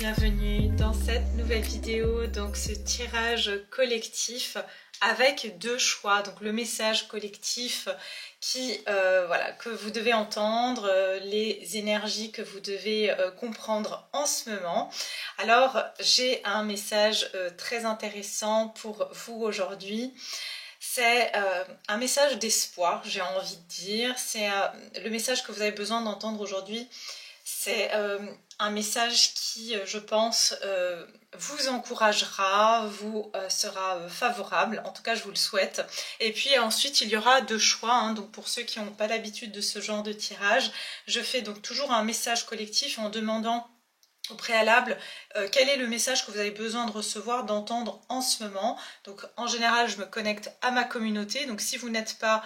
bienvenue dans cette nouvelle vidéo, donc ce tirage collectif avec deux choix, donc le message collectif qui, voilà, que vous devez entendre, les énergies que vous devez comprendre en ce moment. Alors j'ai un message très intéressant pour vous aujourd'hui. C'est un message d'espoir, j'ai envie de dire. C'est le message que vous avez besoin d'entendre aujourd'hui. C'est un message qui, je pense, vous encouragera, vous sera favorable. En tout cas, je vous le souhaite. Et puis ensuite, il y aura deux choix. Hein. Donc pour ceux qui n'ont pas l'habitude de ce genre de tirage, je fais donc toujours un message collectif en demandant au préalable quel est le message que vous avez besoin de recevoir, d'entendre en ce moment. Donc en général je me connecte à ma communauté, donc si vous n'êtes pas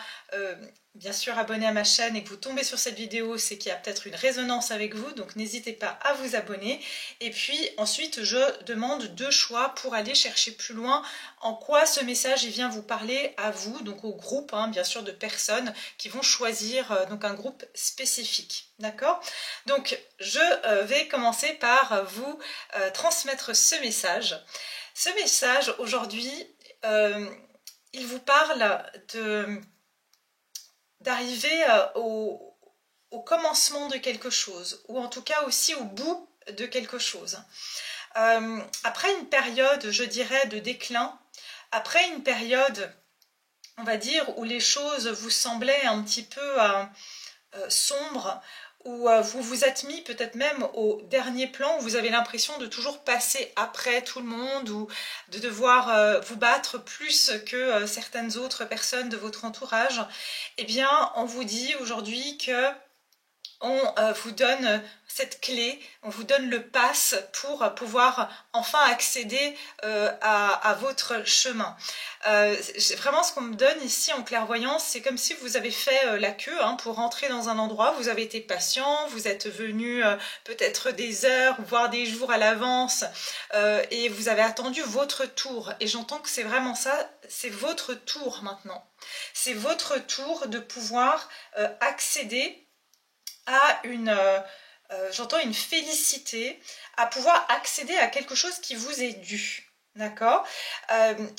bien sûr abonné à ma chaîne et que vous tombez sur cette vidéo, c'est qu'il y a peut-être une résonance avec vous, donc n'hésitez pas à vous abonner. Et puis ensuite je demande deux choix pour aller chercher plus loin en quoi ce message il vient vous parler à vous, donc au groupe hein, bien sûr de personnes qui vont choisir donc un groupe spécifique. D'accord? Donc je vais commencer par vous transmettre ce message. Ce message aujourd'hui, il vous parle d'arriver au commencement de quelque chose, ou en tout cas aussi au bout de quelque chose. Après une période, je dirais, de déclin, après une période, on va dire, où les choses vous semblaient un petit peu sombres, où vous vous êtes mis peut-être même au dernier plan, où vous avez l'impression de toujours passer après tout le monde, ou de devoir vous battre plus que certaines autres personnes de votre entourage, eh bien on vous dit aujourd'hui que on vous donne cette clé, on vous donne le pass pour pouvoir enfin accéder à votre chemin. Vraiment ce qu'on me donne ici en clairvoyance, c'est comme si vous avez fait la queue hein, pour rentrer dans un endroit, vous avez été patient, vous êtes venu peut-être des heures, voire des jours à l'avance, et vous avez attendu votre tour. Et j'entends que c'est vraiment ça, c'est votre tour maintenant. C'est votre tour de pouvoir accéder à j'entends une félicité, à pouvoir accéder à quelque chose qui vous est dû. D'accord?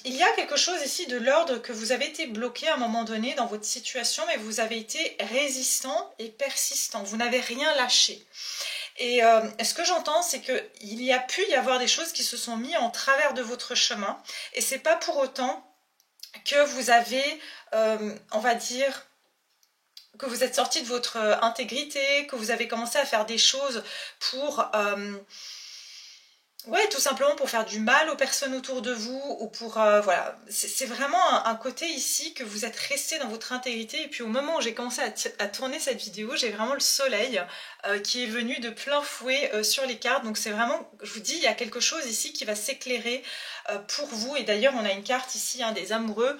Il y a quelque chose ici de l'ordre que vous avez été bloqué à un moment donné dans votre situation, mais vous avez été résistant et persistant. Vous n'avez rien lâché. Et ce que j'entends, c'est qu'il y a pu y avoir des choses qui se sont mises en travers de votre chemin, et c'est pas pour autant que vous avez, on va dire, que vous êtes sorti de votre intégrité, que vous avez commencé à faire des choses pour, ouais, tout simplement pour faire du mal aux personnes autour de vous, ou pour, voilà, c'est vraiment un côté ici que vous êtes resté dans votre intégrité, et puis au moment où j'ai commencé à tourner cette vidéo, j'ai vraiment le soleil qui est venu de plein fouet sur les cartes, donc c'est vraiment, je vous dis, il y a quelque chose ici qui va s'éclairer pour vous, et d'ailleurs on a une carte ici, hein, des amoureux,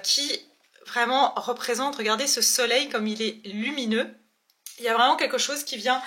qui vraiment représente, regardez ce soleil comme il est lumineux, il y a vraiment quelque chose qui vient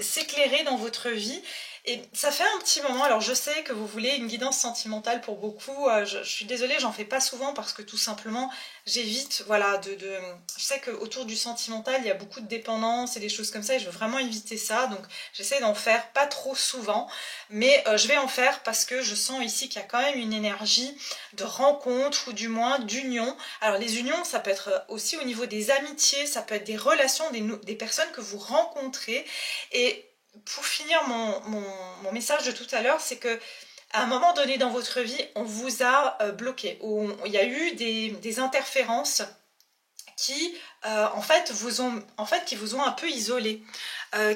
s'éclairer dans votre vie. Et ça fait un petit moment, alors je sais que vous voulez une guidance sentimentale pour beaucoup, je suis désolée, j'en fais pas souvent parce que tout simplement j'évite, voilà, je sais qu'autour du sentimental il y a beaucoup de dépendance et des choses comme ça et je veux vraiment éviter ça, donc j'essaie d'en faire pas trop souvent, mais je vais en faire parce que je sens ici qu'il y a quand même une énergie de rencontre ou du moins d'union. Alors les unions ça peut être aussi au niveau des amitiés, ça peut être des relations, des personnes que vous rencontrez. Et pour finir mon message de tout à l'heure, c'est que à un moment donné dans votre vie, on vous a bloqué, ou il y a eu des interférences qui qui vous ont un peu isolé,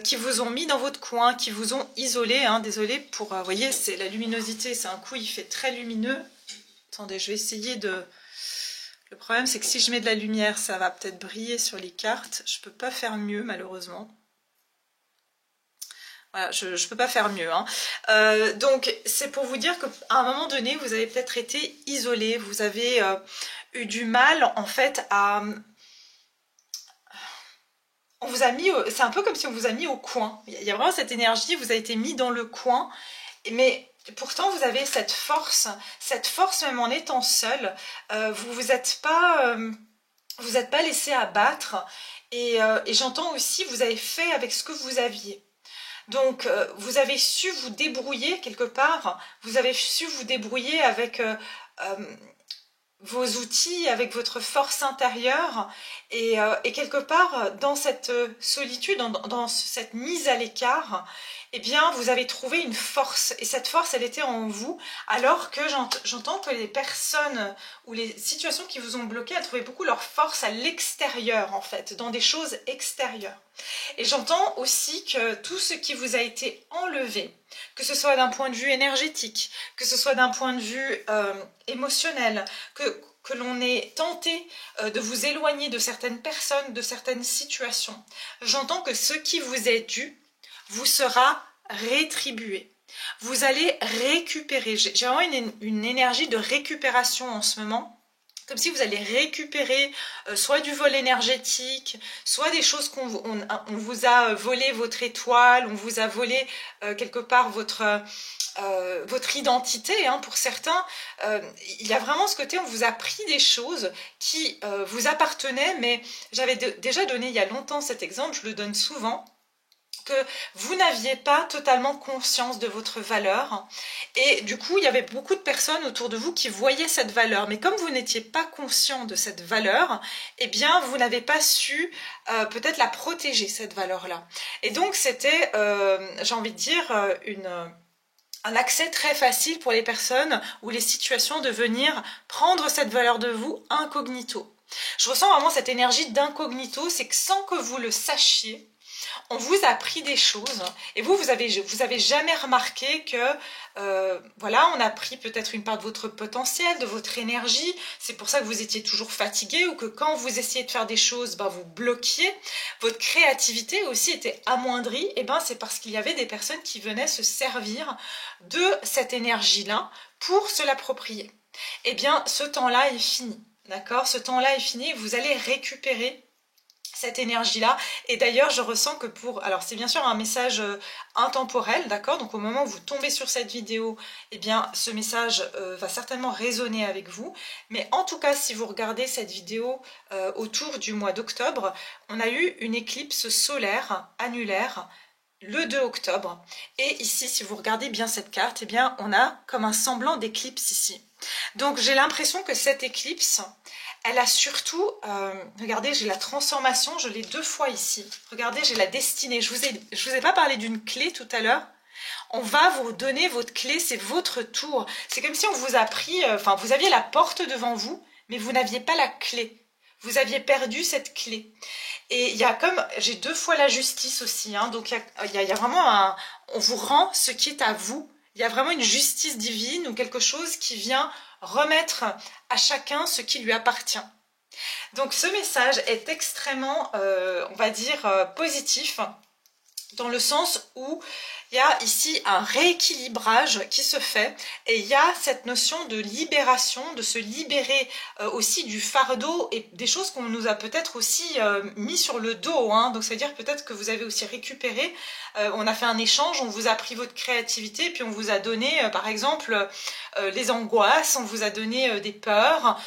qui vous ont mis dans votre coin, qui vous ont isolé. Hein, désolé pour, vous voyez, c'est la luminosité, c'est un coup il fait très lumineux. Attendez, je vais essayer de. Le problème c'est que si je mets de la lumière, ça va peut-être briller sur les cartes. Je peux pas faire mieux malheureusement. Voilà, je ne peux pas faire mieux. Hein. Donc, c'est pour vous dire qu'à un moment donné, vous avez peut-être été isolé, vous avez eu du mal, en fait, à... On vous a mis... C'est un peu comme si on vous a mis au coin. Il y a vraiment cette énergie, vous avez été mis dans le coin, mais... Pourtant, vous avez cette force même en étant seul, vous êtes pas laissé abattre, et j'entends aussi, vous avez fait avec ce que vous aviez. Donc, vous avez su vous débrouiller quelque part, vous avez su vous débrouiller avec vos outils, avec votre force intérieure, et quelque part, dans cette solitude, dans cette mise à l'écart, eh bien, vous avez trouvé une force, et cette force, elle était en vous, alors que j'entends que les personnes ou les situations qui vous ont bloqué, elles trouvaient beaucoup leur force à l'extérieur, en fait, dans des choses extérieures. Et j'entends aussi que tout ce qui vous a été enlevé, que ce soit d'un point de vue énergétique, que ce soit d'un point de vue émotionnel, que l'on ait tenté de vous éloigner de certaines personnes, de certaines situations, j'entends que ce qui vous est dû vous sera rétribué. Vous allez récupérer. J'ai vraiment une énergie de récupération en ce moment. Comme si vous allez récupérer soit du vol énergétique, soit des choses qu'on vous a volé votre étoile, on vous a volé quelque part votre identité, hein, pour certains. Il y a vraiment ce côté, on vous a pris des choses qui vous appartenaient, mais j'avais déjà donné il y a longtemps cet exemple, je le donne souvent, que vous n'aviez pas totalement conscience de votre valeur, et du coup il y avait beaucoup de personnes autour de vous qui voyaient cette valeur, mais comme vous n'étiez pas conscient de cette valeur, eh bien vous n'avez pas su peut-être la protéger, cette valeur là, et donc c'était j'ai envie de dire un accès très facile pour les personnes ou les situations de venir prendre cette valeur de vous incognito. Je ressens vraiment cette énergie d'incognito, c'est que sans que vous le sachiez, on vous a appris des choses, et vous avez jamais remarqué que voilà, on a pris peut-être une part de votre potentiel, de votre énergie. C'est pour ça que vous étiez toujours fatigué, ou que quand vous essayez de faire des choses, ben, vous bloquiez. Votre créativité aussi était amoindrie, et ben c'est parce qu'il y avait des personnes qui venaient se servir de cette énergie-là pour se l'approprier. Eh bien, ce temps-là est fini, d'accord? Ce temps-là est fini, et vous allez récupérer cette énergie-là. Et d'ailleurs, je ressens que alors c'est bien sûr un message intemporel, d'accord? Donc au moment où vous tombez sur cette vidéo, eh bien ce message va certainement résonner avec vous. Mais en tout cas, si vous regardez cette vidéo autour du mois d'octobre, on a eu une éclipse solaire annulaire le 2 octobre. Et ici, si vous regardez bien cette carte, eh bien on a comme un semblant d'éclipse ici. Donc j'ai l'impression que cette éclipse, elle a surtout, regardez, j'ai la transformation, je l'ai 2 fois ici. Regardez, j'ai la destinée. Je vous ai pas parlé d'une clé tout à l'heure. On va vous donner votre clé, c'est votre tour. C'est comme si on vous a pris, vous aviez la porte devant vous, mais vous n'aviez pas la clé. Vous aviez perdu cette clé. Et il y a comme, j'ai 2 fois la justice aussi, hein, donc il y a vraiment on vous rend ce qui est à vous. Il y a vraiment une justice divine ou quelque chose qui vient remettre à chacun ce qui lui appartient. Donc ce message est extrêmement, on va dire, positif, dans le sens où il y a ici un rééquilibrage qui se fait, et il y a cette notion de libération, de se libérer aussi du fardeau et des choses qu'on nous a peut-être aussi mis sur le dos, hein. Donc ça veut dire peut-être que vous avez aussi récupéré, on a fait un échange, on vous a pris votre créativité, puis on vous a donné par exemple les angoisses, on vous a donné des peurs,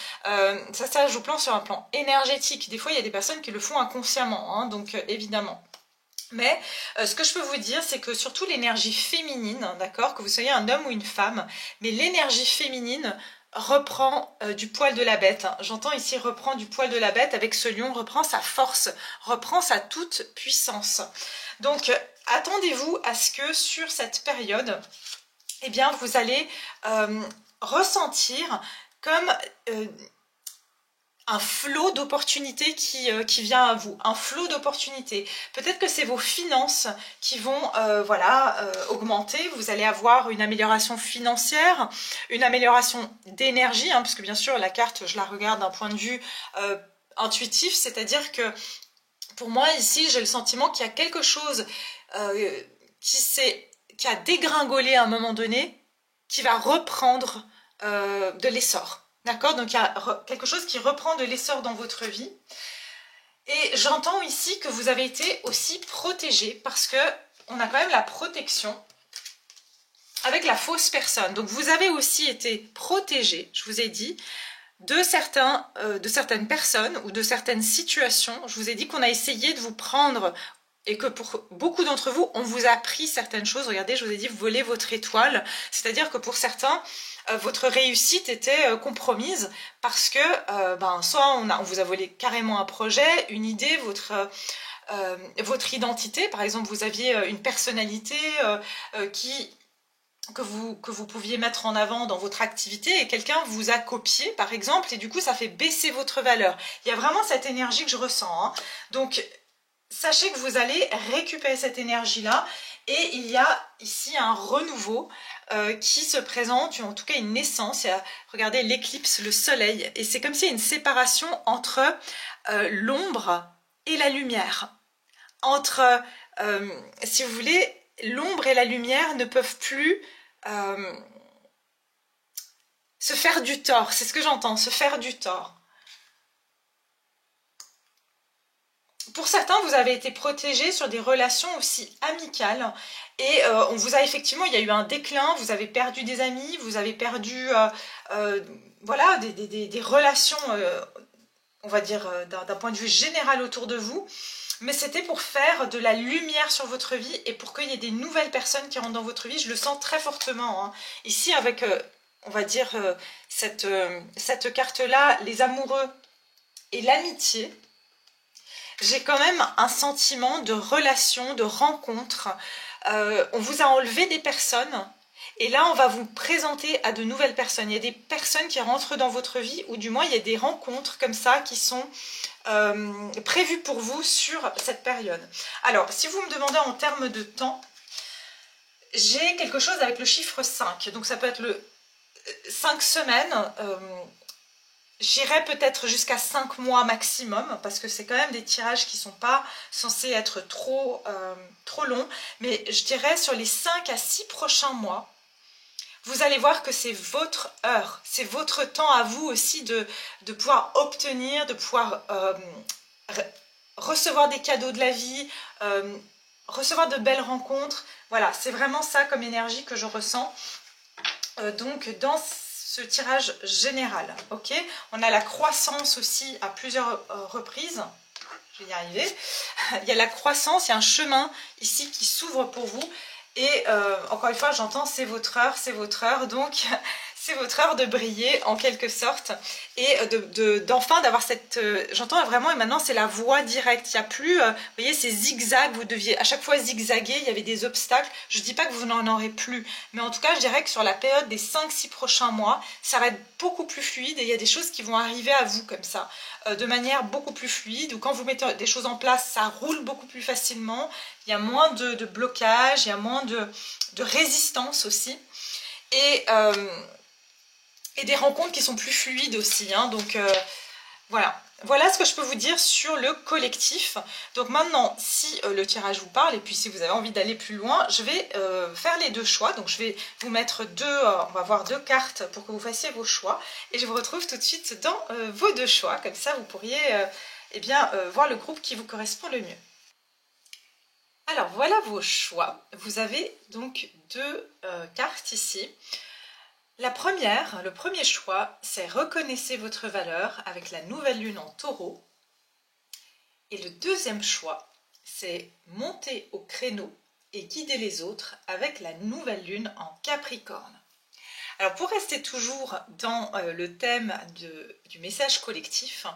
ça joue plan sur un plan énergétique. Des fois il y a des personnes qui le font inconsciemment, hein, donc évidemment. Mais ce que je peux vous dire, c'est que surtout l'énergie féminine, d'accord, que vous soyez un homme ou une femme, mais l'énergie féminine reprend du poil de la bête. J'entends ici reprend du poil de la bête avec ce lion, reprend sa force, reprend sa toute puissance. Donc attendez-vous à ce que sur cette période, eh bien vous allez ressentir comme un flot d'opportunités qui vient à vous, un flot d'opportunités. Peut-être que c'est vos finances qui vont augmenter, vous allez avoir une amélioration financière, une amélioration d'énergie, hein, parce que bien sûr la carte, je la regarde d'un point de vue intuitif, c'est-à-dire que pour moi ici, j'ai le sentiment qu'il y a quelque chose qui a dégringolé à un moment donné, qui va reprendre de l'essor. D'accord? Donc il y a quelque chose qui reprend de l'essor dans votre vie. Et j'entends ici que vous avez été aussi protégé, parce que on a quand même la protection avec la fausse personne. Donc vous avez aussi été protégé, je vous ai dit, de certaines personnes ou de certaines situations. Je vous ai dit qu'on a essayé de vous prendre et que pour beaucoup d'entre vous, on vous a appris certaines choses. Regardez, je vous ai dit, volez votre étoile. C'est-à-dire que pour certains, votre réussite était compromise parce que soit on vous a volé carrément un projet, une idée, votre identité. Par exemple, vous aviez une personnalité que vous pouviez mettre en avant dans votre activité et quelqu'un vous a copié, par exemple, et du coup, ça fait baisser votre valeur. Il y a vraiment cette énergie que je ressens. Hein. Donc, sachez que vous allez récupérer cette énergie-là et il y a ici un renouveau qui se présente, ou en tout cas une naissance. Regardez l'éclipse, le soleil, et c'est comme s'il y a une séparation entre l'ombre et la lumière. Entre, si vous voulez, l'ombre et la lumière ne peuvent plus se faire du tort. C'est ce que j'entends, se faire du tort. Pour certains, vous avez été protégés sur des relations aussi amicales et on vous a effectivement, il y a eu un déclin, vous avez perdu des amis, vous avez perdu voilà, des relations, on va dire, d'un point de vue général autour de vous. Mais c'était pour faire de la lumière sur votre vie et pour qu'il y ait des nouvelles personnes qui rentrent dans votre vie. Je le sens très fortement. Hein. Ici, avec, on va dire, cette carte-là, les amoureux et l'amitié, j'ai quand même un sentiment de relation, de rencontre. On vous a enlevé des personnes et là, on va vous présenter à de nouvelles personnes. Il y a des personnes qui rentrent dans votre vie ou du moins, il y a des rencontres comme ça qui sont prévues pour vous sur cette période. Alors, si vous me demandez en termes de temps, j'ai quelque chose avec le chiffre 5. Donc, ça peut être le 5 semaines. J'irai peut-être jusqu'à 5 mois maximum, parce que c'est quand même des tirages qui ne sont pas censés être trop longs. Mais je dirais sur les 5 à 6 prochains mois, vous allez voir que c'est votre heure, c'est votre temps à vous aussi de pouvoir obtenir, de pouvoir recevoir des cadeaux de la vie, recevoir de belles rencontres. Voilà, c'est vraiment ça comme énergie que je ressens. Donc dans ce tirage général, ok. On a la croissance aussi à plusieurs reprises. Je vais y arriver. Il y a la croissance, il y a un chemin ici qui s'ouvre pour vous. Et encore une fois, j'entends, c'est votre heure, donc c'est votre heure de briller en quelque sorte et d'enfin d'avoir cette... j'entends vraiment, et maintenant c'est la voie directe, il n'y a plus, vous voyez, ces zigzags, vous deviez à chaque fois zigzaguer, il y avait des obstacles, je ne dis pas que vous n'en aurez plus, mais en tout cas je dirais que sur la période des 5-6 prochains mois, ça va être beaucoup plus fluide et il y a des choses qui vont arriver à vous comme ça, de manière beaucoup plus fluide, ou quand vous mettez des choses en place, ça roule beaucoup plus facilement, il y a moins de blocage, il y a moins de résistance aussi, et des rencontres qui sont plus fluides aussi. Hein, donc voilà. Voilà ce que je peux vous dire sur le collectif. Donc maintenant, si le tirage vous parle, et puis si vous avez envie d'aller plus loin, je vais faire les deux choix. Donc je vais vous mettre on va voir 2 cartes pour que vous fassiez vos choix. Et je vous retrouve tout de suite dans vos 2 choix. Comme ça, vous pourriez eh bien, voir le groupe qui vous correspond le mieux. Alors voilà vos choix. Vous avez donc 2 cartes ici. La première, le premier choix, c'est reconnaissez votre valeur avec la nouvelle lune en taureau. Et le deuxième choix, c'est monter au créneau et guider les autres avec la nouvelle lune en Capricorne. Alors pour rester toujours dans le thème du message collectif,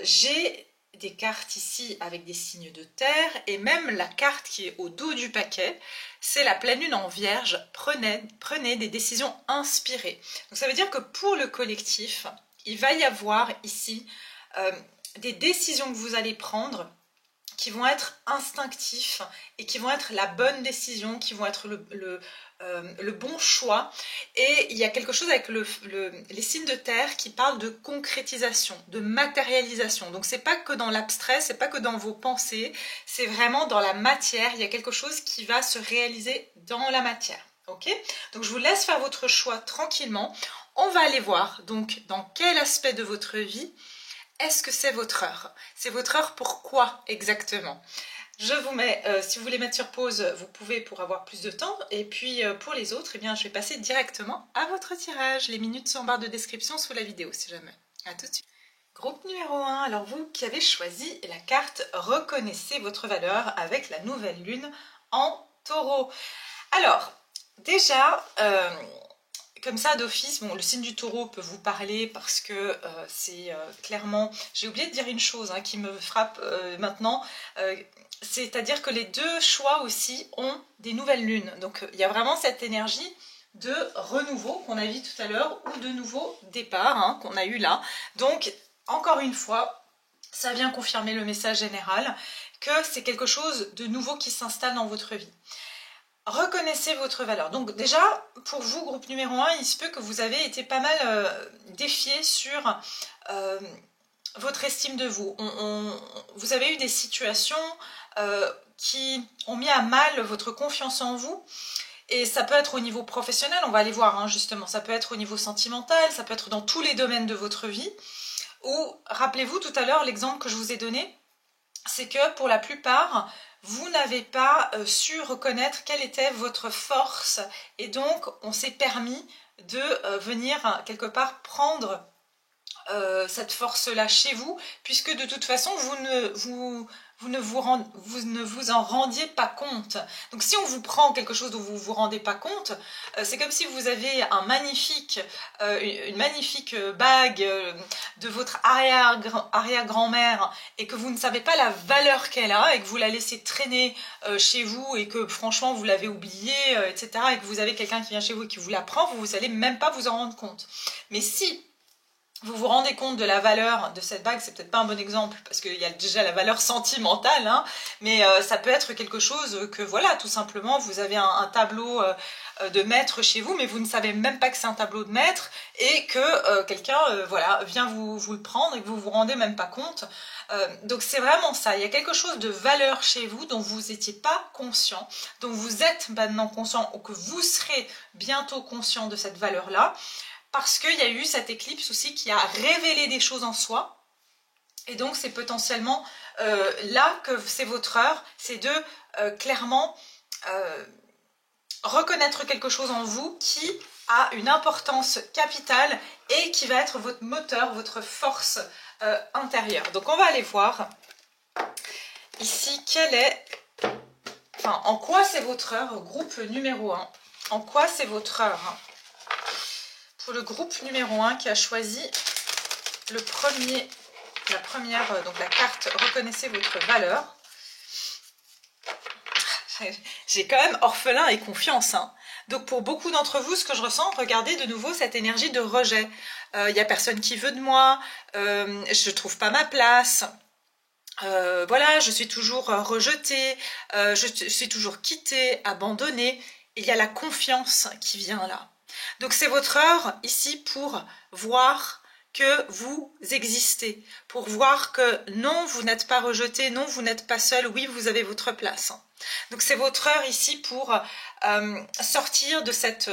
j'ai des cartes ici avec des signes de terre et même la carte qui est au dos du paquet, c'est la pleine lune en Vierge. Prenez des décisions inspirées. Donc ça veut dire que pour le collectif, il va y avoir ici des décisions que vous allez prendre qui vont être instinctifs et qui vont être la bonne décision, qui vont être le bon choix. Et il y a quelque chose avec les signes de terre qui parlent de concrétisation, de matérialisation. Donc c'est pas que dans l'abstrait, c'est pas que dans vos pensées, c'est vraiment dans la matière. Il y a quelque chose qui va se réaliser dans la matière. Ok? Donc je vous laisse faire votre choix tranquillement. On va aller voir donc dans quel aspect de votre vie est-ce que c'est votre heure? C'est votre heure pour quoi exactement? Je vous mets, si vous voulez mettre sur pause, vous pouvez pour avoir plus de temps. Et puis pour les autres, eh bien, je vais passer directement à votre tirage. Les minutes sont en barre de description sous la vidéo si jamais. À tout de suite. Groupe numéro 1, alors vous qui avez choisi la carte Reconnaissez votre valeur avec la nouvelle lune en taureau. Alors, déjà, comme ça d'office, bon, le signe du taureau peut vous parler parce que c'est clairement... J'ai oublié de dire une chose hein, qui me frappe maintenant, c'est-à-dire que les deux choix aussi ont des nouvelles lunes. Donc il y a vraiment cette énergie de renouveau qu'on a vu tout à l'heure ou de nouveau départ hein, qu'on a eu là. Donc encore une fois, ça vient confirmer le message général que c'est quelque chose de nouveau qui s'installe dans votre vie. Reconnaissez votre valeur. Donc déjà, pour vous, groupe numéro 1, il se peut que vous avez été pas mal défié sur votre estime de vous. Vous avez eu des situations qui ont mis à mal votre confiance en vous. Et ça peut être au niveau professionnel, on va aller voir hein, justement, ça peut être au niveau sentimental, ça peut être dans tous les domaines de votre vie. Ou, rappelez-vous tout à l'heure, l'exemple que je vous ai donné, c'est que pour la plupart, vous n'avez pas su reconnaître quelle était votre force. Et donc, on s'est permis de venir quelque part prendre cette force-là chez vous, puisque de toute façon, vous ne vous en rendiez pas compte. Donc si on vous prend quelque chose dont vous ne vous rendez pas compte, c'est comme si vous avez une magnifique bague de votre arrière-grand-mère et que vous ne savez pas la valeur qu'elle a et que vous la laissez traîner chez vous et que franchement vous l'avez oubliée, etc. et que vous avez quelqu'un qui vient chez vous et qui vous la prend, vous n'allez même pas vous en rendre compte. Mais si vous vous rendez compte de la valeur de cette bague, c'est peut-être pas un bon exemple parce qu'il y a déjà la valeur sentimentale, hein, mais ça peut être quelque chose que voilà, tout simplement, vous avez un tableau de maître chez vous, mais vous ne savez même pas que c'est un tableau de maître et que quelqu'un voilà, vient vous le prendre et que vous vous rendez même pas compte. Donc c'est vraiment ça, il y a quelque chose de valeur chez vous dont vous n'étiez pas conscient, dont vous êtes maintenant conscient ou que vous serez bientôt conscient de cette valeur-là. Parce qu'il y a eu cette éclipse aussi qui a révélé des choses en soi. Et donc c'est potentiellement là que c'est votre heure, c'est de clairement reconnaître quelque chose en vous qui a une importance capitale et qui va être votre moteur, votre force intérieure. Donc on va aller voir ici en quoi c'est votre heure, groupe numéro 1. En quoi c'est votre heure hein. Pour le groupe numéro 1 qui a choisi la première, donc la carte Reconnaissez votre valeur. J'ai quand même orphelin et confiance. Hein. Donc pour beaucoup d'entre vous, ce que je ressens, regardez de nouveau cette énergie de rejet. Il n'y a personne qui veut de moi, je ne trouve pas ma place. Voilà, je suis toujours rejetée, je suis toujours quittée, abandonnée. Il y a la confiance qui vient là. Donc c'est votre heure ici pour voir que vous existez, pour voir que non, vous n'êtes pas rejeté, non, vous n'êtes pas seul, oui, vous avez votre place. Donc c'est votre heure ici pour sortir de cette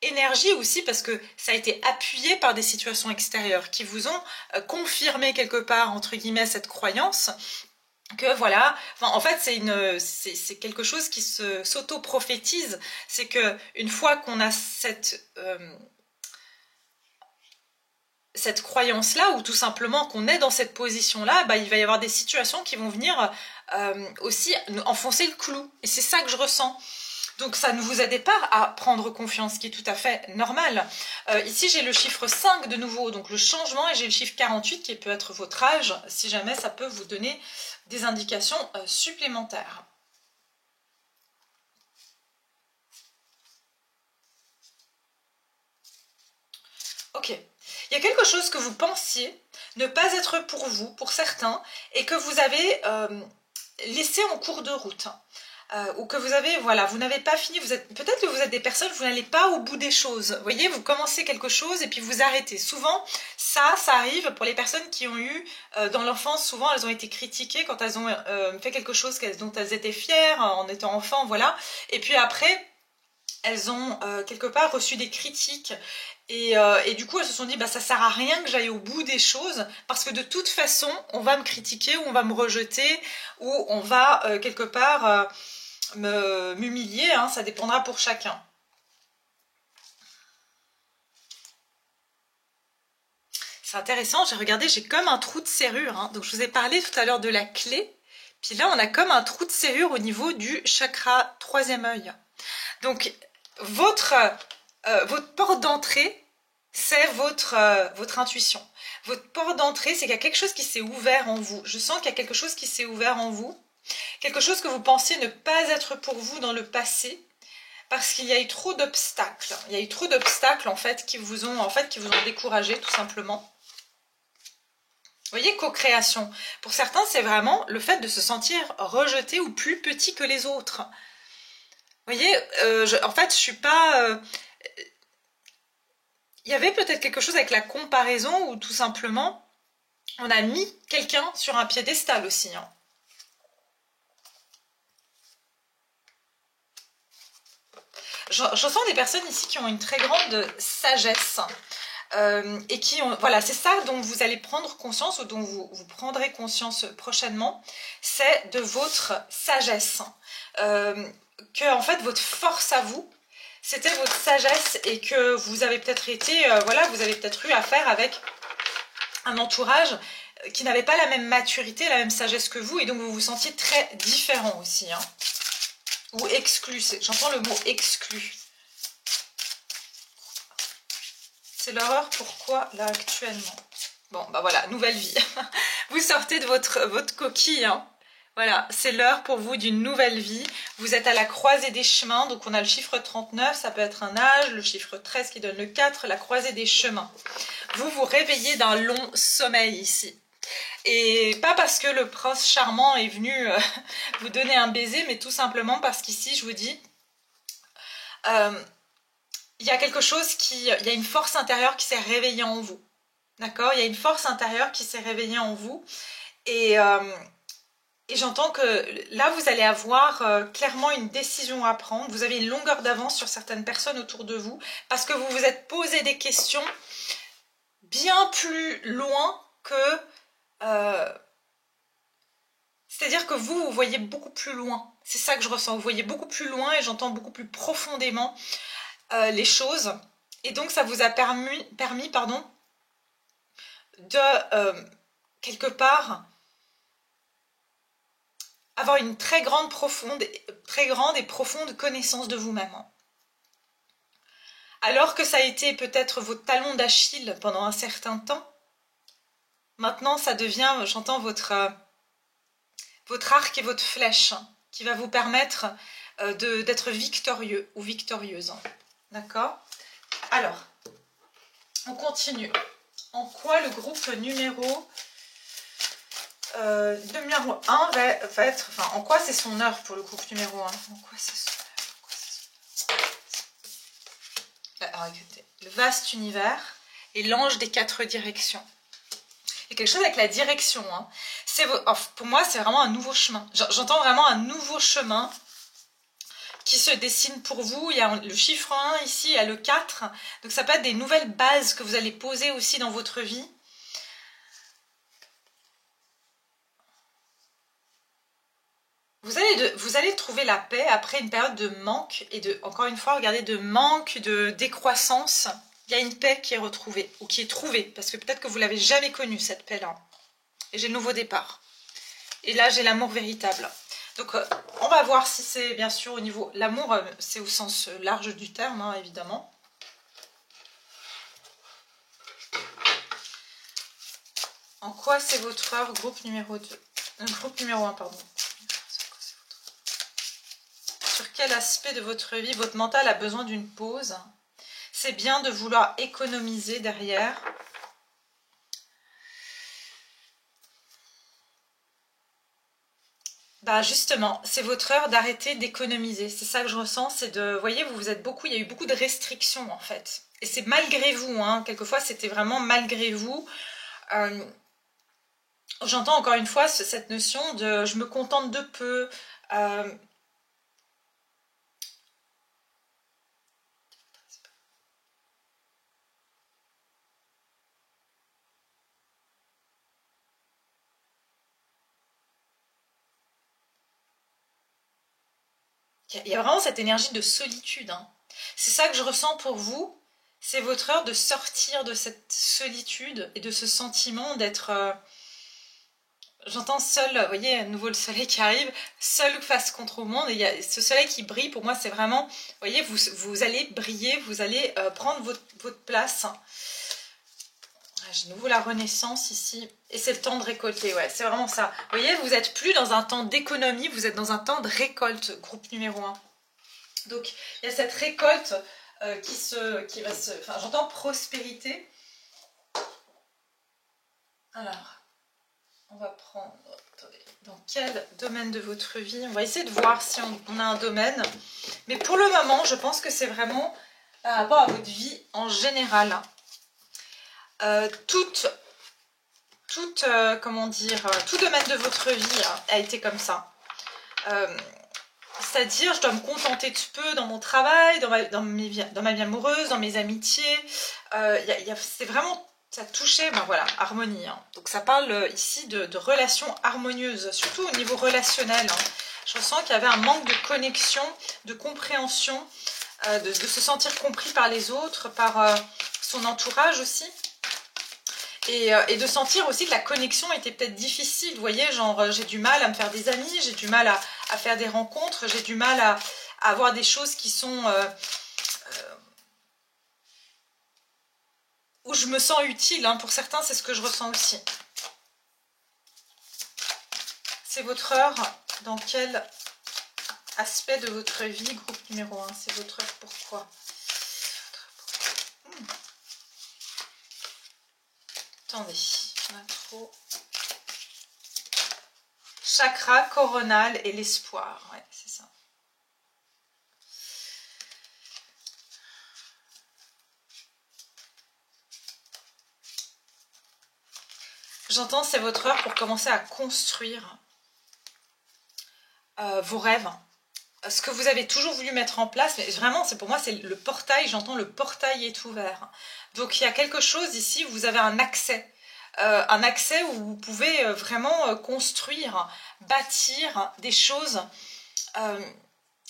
énergie aussi, parce que ça a été appuyé par des situations extérieures qui vous ont confirmé quelque part, entre guillemets, cette croyance que voilà, enfin, en fait c'est quelque chose qui s'auto-prophétise, c'est que une fois qu'on a cette croyance-là, ou tout simplement qu'on est dans cette position-là, bah, il va y avoir des situations qui vont venir aussi enfoncer le clou, et c'est ça que je ressens. Donc ça ne vous aide pas à prendre confiance, ce qui est tout à fait normal. Ici j'ai le chiffre 5 de nouveau, donc le changement, et j'ai le chiffre 48 qui peut être votre âge, si jamais ça peut vous donner des indications supplémentaires. Ok, il y a quelque chose que vous pensiez ne pas être pour vous, pour certains, et que vous avez laissé en cours de route. Ou que vous avez, voilà, vous n'avez pas fini, peut-être que vous êtes des personnes, vous n'allez pas au bout des choses. Vous voyez, vous commencez quelque chose et puis vous arrêtez. Souvent, ça arrive pour les personnes qui ont eu, dans l'enfance, souvent elles ont été critiquées quand elles ont fait quelque chose dont elles étaient fières en étant enfant, voilà. Et puis après, elles ont quelque part reçu des critiques. Et du coup, elles se sont dit, bah, ça sert à rien que j'aille au bout des choses, parce que de toute façon, on va me critiquer, ou on va me rejeter, ou on va quelque part m'humilier, hein, ça dépendra pour chacun. C'est intéressant, j'ai regardé, j'ai comme un trou de serrure. Hein. Donc je vous ai parlé tout à l'heure de la clé. Puis là, on a comme un trou de serrure au niveau du chakra troisième œil. Donc votre porte d'entrée, c'est votre intuition. Votre porte d'entrée, c'est qu'il y a quelque chose qui s'est ouvert en vous. Je sens qu'il y a quelque chose qui s'est ouvert en vous. Quelque chose que vous pensiez ne pas être pour vous dans le passé. Parce qu'il y a eu trop d'obstacles. Il y a eu trop d'obstacles en fait qui vous ont découragé tout simplement. Vous voyez, co-création. Pour certains, c'est vraiment le fait de se sentir rejeté ou plus petit que les autres. Vous voyez, en fait, je suis pas... Il y avait peut-être quelque chose avec la comparaison ou tout simplement, on a mis quelqu'un sur un piédestal aussi. Hein. Je sens des personnes ici qui ont une très grande sagesse et qui ont... Voilà, c'est ça dont vous allez prendre conscience ou dont vous prendrez conscience prochainement, c'est de votre sagesse. Que en fait, votre force à vous, c'était votre sagesse et que vous avez peut-être été... voilà, vous avez peut-être eu affaire avec un entourage qui n'avait pas la même maturité, la même sagesse que vous et donc vous vous sentiez très différent aussi. Hein. Ou exclu, j'entends le mot exclu. C'est l'horreur, pourquoi là actuellement? Bon, bah voilà, nouvelle vie. Vous sortez de votre coquille, hein. Voilà, c'est l'heure pour vous d'une nouvelle vie. Vous êtes à la croisée des chemins, donc on a le chiffre 39, ça peut être un âge, le chiffre 13 qui donne le 4, la croisée des chemins. Vous vous réveillez d'un long sommeil ici. Et pas parce que le prince charmant est venu vous donner un baiser, mais tout simplement parce qu'ici, je vous dis, il y a quelque chose il y a une force intérieure qui s'est réveillée en vous. D'accord? Il y a une force intérieure qui s'est réveillée en vous. Et j'entends que là, vous allez avoir clairement une décision à prendre. Vous avez une longueur d'avance sur certaines personnes autour de vous parce que vous vous êtes posé des questions bien plus loin que... c'est-à-dire que vous voyez beaucoup plus loin. C'est ça que je ressens. Vous voyez beaucoup plus loin et j'entends beaucoup plus profondément les choses. Et donc, ça vous a permis pardon, de, quelque part, avoir une très grande et profonde connaissance de vous-même. Alors que ça a été peut-être votre talon d'Achille pendant un certain temps, maintenant, ça devient, j'entends, votre arc et votre flèche qui va vous permettre d'être victorieux ou victorieuse. D'accord? Alors, on continue. En quoi le groupe numéro 1 va être... Enfin, en quoi c'est son heure pour le groupe numéro 1? En quoi c'est son heure? Alors, écoutez, le vaste univers et l'ange des 4 directions. Il y a quelque chose avec la direction. Hein. Pour moi, c'est vraiment un nouveau chemin. J'entends vraiment un nouveau chemin qui se dessine pour vous. Il y a le chiffre 1 ici, il y a le 4. Donc ça peut être des nouvelles bases que vous allez poser aussi dans votre vie. Vous allez trouver la paix après une période de manque et encore une fois, regardez, de manque, de décroissance. Il y a une paix qui est retrouvée ou qui est trouvée parce que peut-être que vous ne l'avez jamais connue cette paix-là. Et j'ai le nouveau départ. Et là, j'ai l'amour véritable. Donc, on va voir si c'est bien sûr au niveau... L'amour, c'est au sens large du terme, hein, évidemment. En quoi c'est votre heure, groupe numéro 2 groupe numéro 1, pardon. Sur quel aspect de votre vie votre mental a besoin d'une pause? C'est bien de vouloir économiser derrière. Bah justement, c'est votre heure d'arrêter d'économiser. C'est ça que je ressens, c'est de... Vous voyez, vous êtes beaucoup, il y a eu beaucoup de restrictions en fait. Et c'est malgré vous, hein. Quelquefois c'était vraiment malgré vous. J'entends encore une fois cette notion de je me contente de peu. Il y a vraiment cette énergie de solitude. Hein. C'est ça que je ressens pour vous. C'est votre heure de sortir de cette solitude et de ce sentiment d'être... j'entends seul, vous voyez, à nouveau le soleil qui arrive, seul face contre le monde, et il y a ce soleil qui brille, pour moi c'est vraiment, vous voyez, vous allez briller, vous allez prendre votre place. J'ai de nouveau la renaissance ici, et c'est le temps de récolter, ouais, c'est vraiment ça. Vous voyez, vous n'êtes plus dans un temps d'économie, vous êtes dans un temps de récolte, groupe numéro 1. Donc, il y a cette récolte qui va se... Enfin, j'entends prospérité. Alors, on va prendre... Attendez, dans quel domaine de votre vie? On va essayer de voir si on a un domaine. Mais pour le moment, je pense que c'est vraiment par rapport à votre vie en général. Comment dire, tout domaine de votre vie a été comme ça. C'est-à-dire, je dois me contenter de peu dans mon travail, dans ma vie amoureuse, dans mes amitiés. C'est vraiment, ça touchait, ben voilà, harmonie. Hein. Donc ça parle ici de relations harmonieuses, surtout au niveau relationnel. Hein. Je ressens qu'il y avait un manque de connexion, de compréhension, de se sentir compris par les autres, par son entourage aussi. Et de sentir aussi que la connexion était peut-être difficile, vous voyez, genre j'ai du mal à me faire des amis, j'ai du mal à faire des rencontres, j'ai du mal à avoir des choses qui sont... où je me sens utile, hein. Pour certains c'est ce que je ressens aussi. C'est votre heure, dans quel aspect de votre vie, groupe numéro 1, c'est votre heure pourquoi? Attendez, on a trop... Chakra coronal et l'espoir, ouais, c'est ça. J'entends, c'est votre heure pour commencer à construire vos rêves. Ce que vous avez toujours voulu mettre en place, mais vraiment, pour moi, c'est le portail, j'entends le portail est ouvert. Donc, il y a quelque chose ici où vous avez un accès où vous pouvez vraiment construire, bâtir des choses,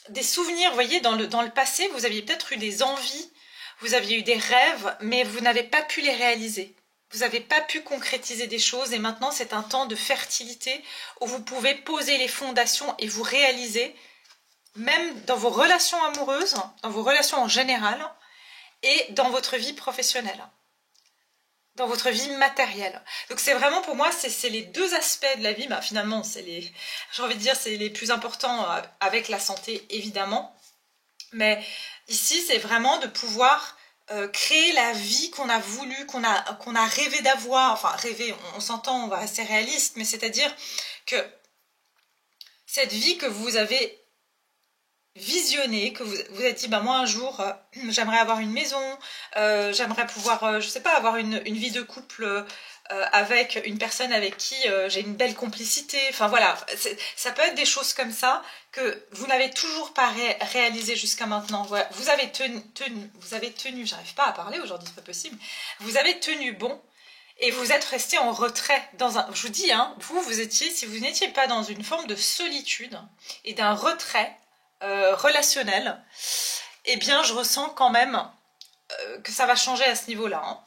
des souvenirs. Vous voyez, dans le passé, vous aviez peut-être eu des envies, vous aviez eu des rêves, mais vous n'avez pas pu les réaliser. Vous n'avez pas pu concrétiser des choses et maintenant, c'est un temps de fertilité où vous pouvez poser les fondations et vous réaliser, même dans vos relations amoureuses, dans vos relations en général et dans votre vie professionnelle, dans votre vie matérielle. Donc c'est vraiment pour moi, c'est les deux aspects de la vie, bah, finalement, j'ai envie de dire, c'est les plus importants avec la santé, évidemment. Mais ici, c'est vraiment de pouvoir créer la vie qu'on a voulu, qu'on a rêvé d'avoir. Enfin, rêver, on s'entend, on va rester réaliste, mais c'est-à-dire que cette vie que vous avez visionné, que vous êtes dit, bah moi un jour j'aimerais avoir une maison, j'aimerais pouvoir, je sais pas, avoir une vie de couple avec une personne avec qui j'ai une belle complicité, enfin voilà, ça peut être des choses comme ça que vous n'avez toujours pas réalisé jusqu'à maintenant. Voilà. Vous avez tenu, j'arrive pas à parler aujourd'hui, c'est pas possible, vous avez tenu bon. Et vous êtes resté en retrait je vous dis, hein, si vous n'étiez pas dans une forme de solitude et d'un retrait relationnel, eh bien je ressens quand même que ça va changer à ce niveau-là. Hein.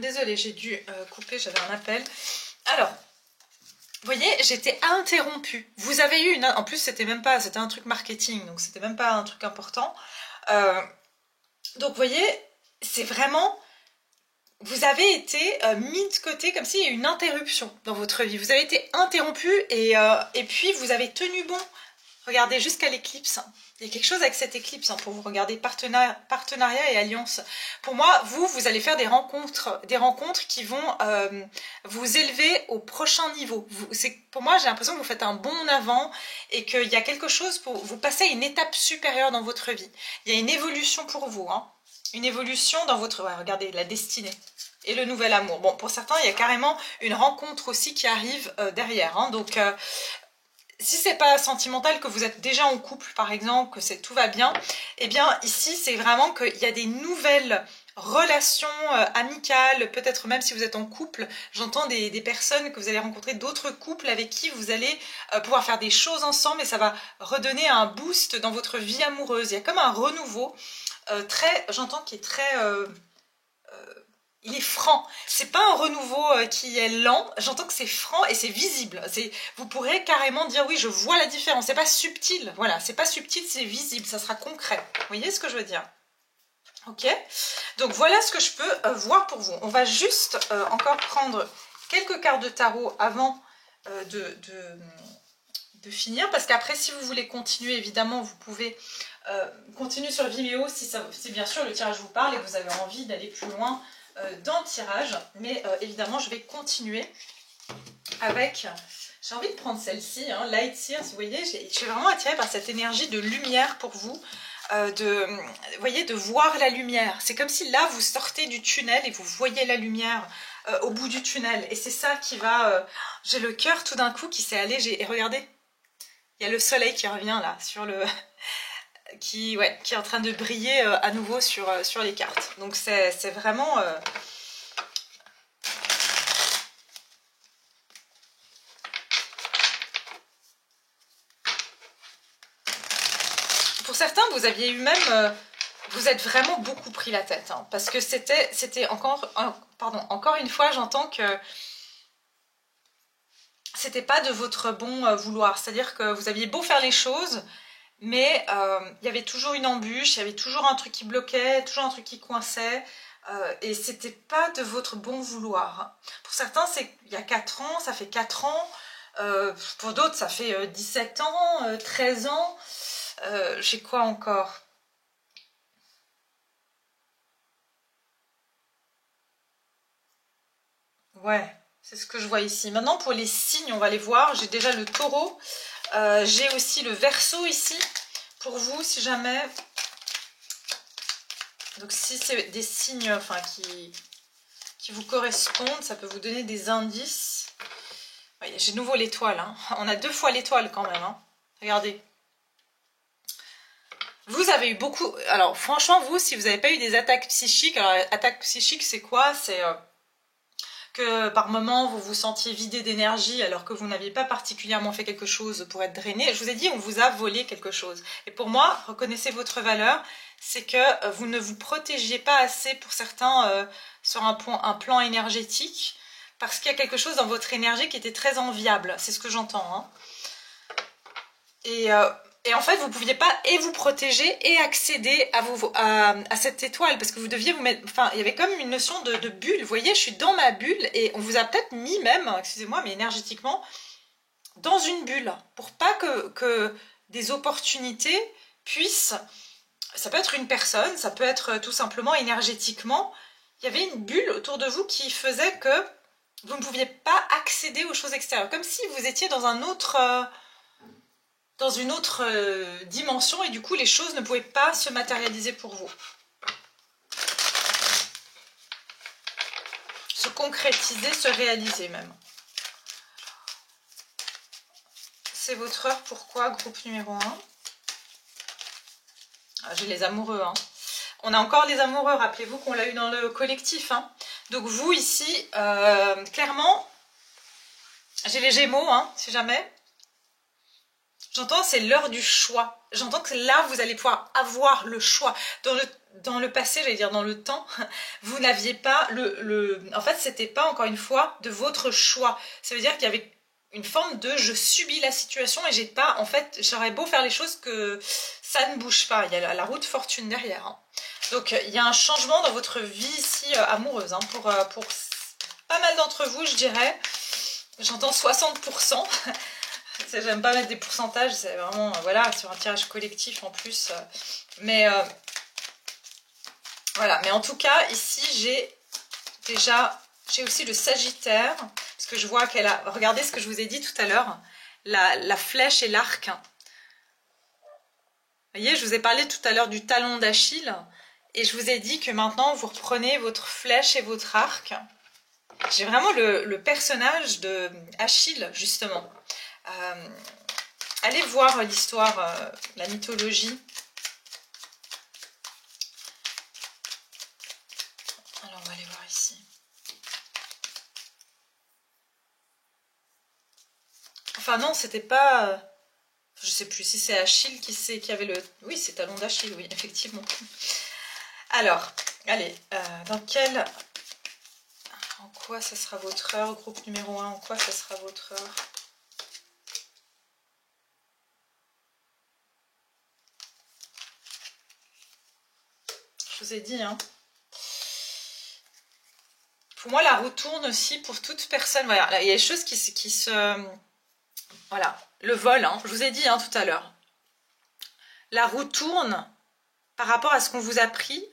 Désolée, j'ai dû couper, j'avais un appel. Alors, vous voyez, j'étais interrompue. Vous avez eu une... En plus, c'était un truc marketing, donc c'était même pas un truc important. Donc, vous voyez, c'est vraiment... Vous avez été mis de côté comme s'il y a eu une interruption dans votre vie. Vous avez été interrompu et puis vous avez tenu bon. Regardez jusqu'à l'éclipse. Il y a quelque chose avec cette éclipse pour vous regarder partenariat et alliance. Pour moi, vous allez faire des rencontres qui vont vous élever au prochain niveau. Pour moi, j'ai l'impression que vous faites un bond en avant et qu'il y a quelque chose pour vous passer à une étape supérieure dans votre vie. Il y a une évolution pour vous, hein. Une évolution dans votre... Ouais, regardez, la destinée et le nouvel amour. Bon, pour certains, il y a carrément une rencontre aussi qui arrive derrière. Hein. Donc, si c'est pas sentimental, que vous êtes déjà en couple, par exemple, que tout va bien, eh bien, ici, c'est vraiment qu'il y a des nouvelles relation amicale, peut-être même si vous êtes en couple. J'entends des personnes que vous allez rencontrer, d'autres couples avec qui vous allez pouvoir faire des choses ensemble et ça va redonner un boost dans votre vie amoureuse. Il y a comme un renouveau j'entends qui est très... il est franc. C'est pas un renouveau qui est lent. J'entends que c'est franc et c'est visible. Vous pourrez carrément dire oui, je vois la différence. C'est pas subtil. Voilà, c'est pas subtil, c'est visible. Ça sera concret. Vous voyez ce que je veux dire? Ok. Donc voilà ce que je peux voir pour vous. On va juste encore prendre quelques cartes de tarot avant de finir, parce qu'après, si vous voulez continuer, évidemment, vous pouvez continuer sur Vimeo si bien sûr le tirage vous parle et que vous avez envie d'aller plus loin dans le tirage. Mais évidemment, je vais continuer avec... J'ai envie de prendre celle-ci, hein, Light Sears. Vous voyez, je suis vraiment attirée par cette énergie de lumière pour vous. Vous voyez, de voir la lumière. C'est comme si là, vous sortez du tunnel et vous voyez la lumière au bout du tunnel. Et c'est ça qui va... J'ai le cœur tout d'un coup qui s'est allégé. Et regardez, il y a le soleil qui revient là, sur le... qui est en train de briller à nouveau sur les cartes. Donc c'est vraiment... Pour certains, vous aviez eu même... vous êtes vraiment beaucoup pris la tête, hein, parce que c'était encore une fois, j'entends que c'était pas de votre bon vouloir. C'est-à-dire que vous aviez beau faire les choses, mais il y avait toujours une embûche, il y avait toujours un truc qui bloquait, toujours un truc qui coinçait, et c'était pas de votre bon vouloir. Pour certains, c'est il y a 4 ans, ça fait 4 ans, pour d'autres, ça fait 17 ans, 13 ans, j'ai quoi encore? Ouais, c'est ce que je vois ici. Maintenant, pour les signes, on va les voir. J'ai déjà le taureau, j'ai aussi le verseau ici, pour vous, si jamais... Donc si c'est des signes enfin, qui vous correspondent, ça peut vous donner des indices. Oui, j'ai de nouveau l'étoile, hein. On a 2 fois l'étoile quand même, hein. Regardez. Vous avez eu beaucoup... Alors franchement, vous, si vous n'avez pas eu des attaques psychiques, alors attaque psychique c'est quoi? C'est que par moment vous vous sentiez vidé d'énergie alors que vous n'aviez pas particulièrement fait quelque chose pour être drainé. Je vous ai dit, on vous a volé quelque chose. Et pour moi, reconnaissez votre valeur, c'est que vous ne vous protégiez pas assez pour certains sur un plan énergétique, parce qu'il y a quelque chose dans votre énergie qui était très enviable. C'est ce que j'entends, hein. Et en fait, vous ne pouviez pas et vous protéger et accéder à cette étoile, parce que vous deviez vous mettre... Enfin, il y avait comme une notion de bulle. Vous voyez, je suis dans ma bulle et on vous a peut-être mis même, excusez-moi, mais énergétiquement, dans une bulle, pour pas que des opportunités puissent... Ça peut être une personne, ça peut être tout simplement énergétiquement. Il y avait une bulle autour de vous qui faisait que vous ne pouviez pas accéder aux choses extérieures. Comme si vous étiez dans un autre... dans une autre dimension et du coup les choses ne pouvaient pas se matérialiser pour vous. Se concrétiser, se réaliser même. C'est votre heure, pourquoi? Groupe numéro 1. Ah, j'ai les amoureux, hein. On a encore les amoureux, rappelez-vous qu'on l'a eu dans le collectif, hein. Donc vous ici, clairement, j'ai les Gémeaux, hein, si jamais. J'entends, c'est l'heure du choix. J'entends que là, vous allez pouvoir avoir le choix. Dans le passé, j'allais dire dans le temps, vous n'aviez pas En fait, c'était pas, encore une fois, de votre choix. Ça veut dire qu'il y avait une forme de « je subis la situation » et j'ai pas... En fait, j'aurais beau faire les choses que ça ne bouge pas. Il y a la roue de fortune derrière, hein. Donc, il y a un changement dans votre vie ici amoureuse, hein, pour pas mal d'entre vous, je dirais. J'entends 60%. J'aime pas mettre des pourcentages, c'est vraiment, voilà, sur un tirage collectif en plus. Mais voilà, mais en tout cas, ici, j'ai aussi le Sagittaire, parce que je vois qu'elle a, regardez ce que je vous ai dit tout à l'heure, la flèche et l'arc. Vous voyez, je vous ai parlé tout à l'heure du talon d'Achille, et je vous ai dit que maintenant, vous reprenez votre flèche et votre arc. J'ai vraiment le personnage de Achille, justement. Allez voir l'histoire, la mythologie. Ah non, c'était pas... je sais plus si c'est Achille qui avait le... Oui, c'est talon d'Achille, oui, effectivement. Alors, allez, dans quel... En quoi ça sera votre heure? Groupe numéro 1, en quoi ça sera votre heure? Je vous ai dit, hein. Pour moi, la roue tourne aussi pour toute personne. Voilà, il y a des choses qui se... Voilà, le vol, hein, je vous ai dit hein, tout à l'heure. La roue tourne par rapport à ce qu'on vous a pris,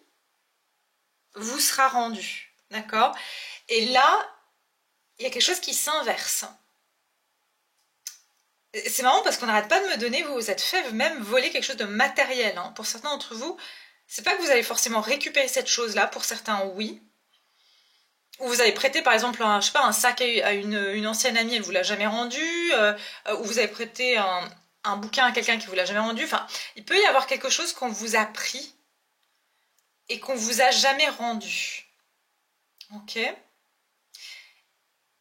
vous sera rendu. D'accord? Et là, il y a quelque chose qui s'inverse. C'est marrant parce qu'on n'arrête pas de me donner, vous êtes fait même voler quelque chose de matériel. Hein. Pour certains d'entre vous, c'est pas que vous allez forcément récupérer cette chose-là. Pour certains, oui. Ou vous avez prêté par exemple un, je sais pas, un sac à une ancienne amie, elle vous l'a jamais rendu. Ou vous avez prêté un bouquin à quelqu'un qui vous l'a jamais rendu. Enfin, il peut y avoir quelque chose qu'on vous a pris et qu'on vous a jamais rendu. Ok?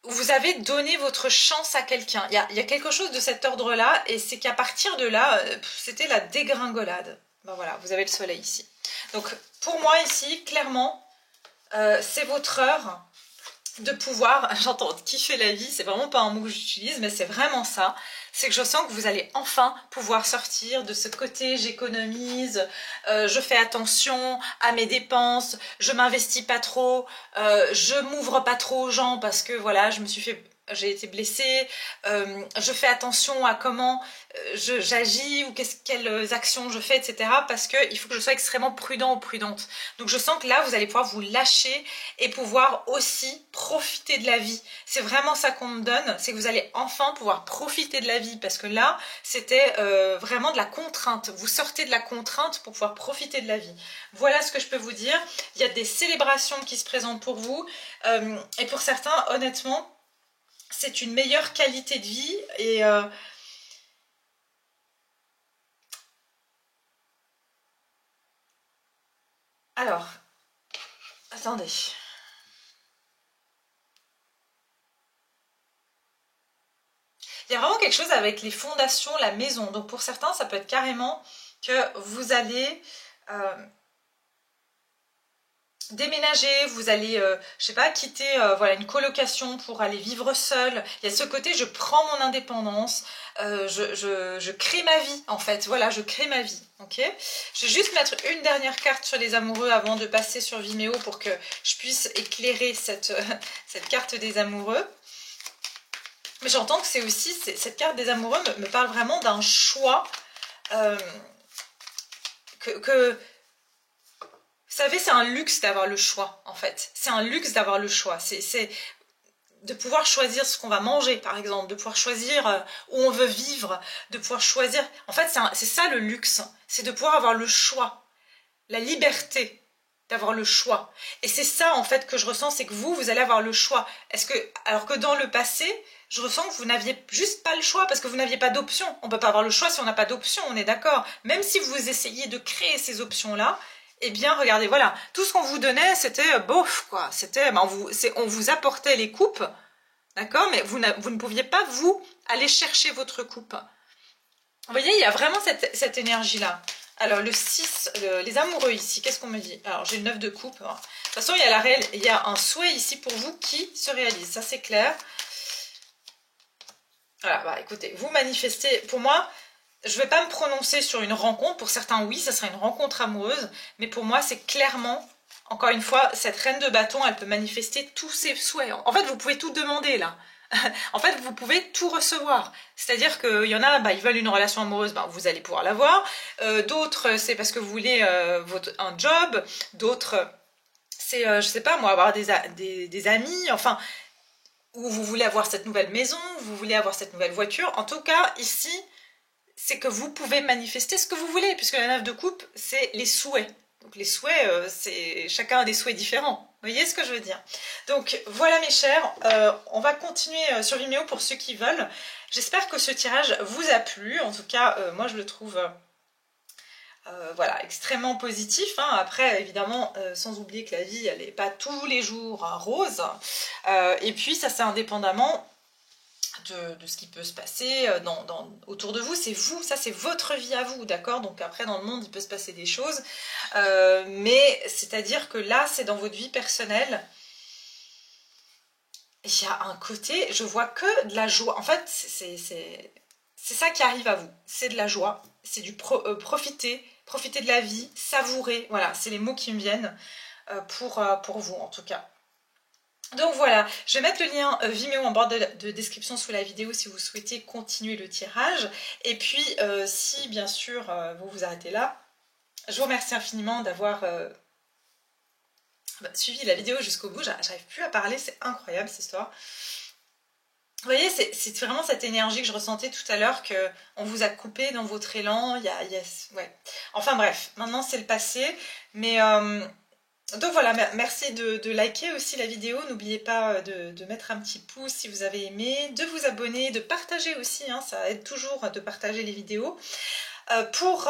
Vous avez donné votre chance à quelqu'un. Il y a quelque chose de cet ordre-là, et c'est qu'à partir de là, c'était la dégringolade. Ben voilà, vous avez le soleil ici. Donc, pour moi, ici, clairement, c'est votre heure de pouvoir, j'entends kiffer la vie, c'est vraiment pas un mot que j'utilise, mais c'est vraiment ça. C'est que je sens que vous allez enfin pouvoir sortir de ce côté j'économise, je fais attention à mes dépenses, je m'investis pas trop, je m'ouvre pas trop aux gens parce que voilà, j'ai été blessée, je fais attention à comment j'agis ou quelles actions je fais, etc. Parce qu'il faut que je sois extrêmement prudent ou prudente. Donc je sens que là, vous allez pouvoir vous lâcher et pouvoir aussi profiter de la vie. C'est vraiment ça qu'on me donne, c'est que vous allez enfin pouvoir profiter de la vie. Parce que là, c'était vraiment de la contrainte. Vous sortez de la contrainte pour pouvoir profiter de la vie. Voilà ce que je peux vous dire. Il y a des célébrations qui se présentent pour vous. Et pour certains, honnêtement, c'est une meilleure qualité de vie et alors, attendez. Il y a vraiment quelque chose avec les fondations, la maison. Donc pour certains, ça peut être carrément que vous allez déménager, vous allez, je sais pas, quitter voilà, une colocation pour aller vivre seul. Il y a ce côté, je prends mon indépendance, je crée ma vie en fait. Voilà, je crée ma vie. Ok. Je vais juste mettre une dernière carte sur les amoureux avant de passer sur Vimeo pour que je puisse éclairer cette carte des amoureux. Mais j'entends que c'est aussi, cette carte des amoureux me parle vraiment d'un choix que vous savez, c'est un luxe d'avoir le choix, en fait. C'est un luxe d'avoir le choix. C'est de pouvoir choisir ce qu'on va manger, par exemple, de pouvoir choisir où on veut vivre, de pouvoir choisir... En fait, c'est ça le luxe, c'est de pouvoir avoir le choix, la liberté d'avoir le choix. Et c'est ça, en fait, que je ressens, c'est que vous allez avoir le choix. Alors que dans le passé, je ressens que vous n'aviez juste pas le choix, parce que vous n'aviez pas d'option. On ne peut pas avoir le choix si on n'a pas d'option, on est d'accord. Même si vous essayez de créer ces options-là, eh bien, regardez, voilà, tout ce qu'on vous donnait, c'était bof, quoi. C'était, on vous apportait les coupes, d'accord, mais vous ne pouviez pas, vous, aller chercher votre coupe. Vous voyez, il y a vraiment cette énergie-là. Alors, le 6, les amoureux ici, qu'est-ce qu'on me dit? Alors, j'ai le 9 de coupe. De toute façon, il y a un souhait ici pour vous qui se réalise, ça c'est clair. Voilà, bah, écoutez, vous manifestez, pour moi... Je ne vais pas me prononcer sur une rencontre. Pour certains, oui, ça sera une rencontre amoureuse. Mais pour moi, c'est clairement, encore une fois, cette reine de bâton, elle peut manifester tous ses souhaits. En fait, vous pouvez tout demander, là. En fait, vous pouvez tout recevoir. C'est-à-dire qu'il y en a, bah, ils veulent une relation amoureuse, bah, vous allez pouvoir l'avoir. D'autres, c'est parce que vous voulez un job. D'autres, c'est, je sais pas moi, avoir des amis. Enfin, ou vous voulez avoir cette nouvelle maison, vous voulez avoir cette nouvelle voiture. En tout cas, ici... c'est que vous pouvez manifester ce que vous voulez, puisque la 9 de coupe, c'est les souhaits. Donc les souhaits, c'est chacun a des souhaits différents. Vous voyez ce que je veux dire? Donc voilà mes chers, on va continuer sur Vimeo pour ceux qui veulent. J'espère que ce tirage vous a plu. En tout cas, moi je le trouve voilà, extrêmement positif. Hein. Après, évidemment, sans oublier que la vie, elle n'est pas tous les jours rose. Et puis ça c'est indépendamment de ce qui peut se passer autour de vous. C'est vous, ça c'est votre vie à vous, d'accord? Donc après dans le monde il peut se passer des choses, mais c'est-à-dire que là c'est dans votre vie personnelle. Il y a un côté, je vois que de la joie. En fait, c'est ça qui arrive à vous. C'est de la joie, c'est du profiter de la vie, savourer. Voilà, c'est les mots qui me viennent pour vous en tout cas. Donc voilà, je vais mettre le lien Vimeo en barre de description sous la vidéo si vous souhaitez continuer le tirage. Et puis, si bien sûr vous vous arrêtez là, je vous remercie infiniment d'avoir suivi la vidéo jusqu'au bout. J'arrive plus à parler, c'est incroyable cette histoire. Vous voyez, c'est vraiment cette énergie que je ressentais tout à l'heure, qu'on vous a coupé dans votre élan. Ouais. Enfin bref, maintenant c'est le passé. Mais donc voilà, merci de liker aussi la vidéo. N'oubliez pas de mettre un petit pouce si vous avez aimé, de vous abonner, de partager aussi, hein, ça aide toujours de partager les vidéos. Pour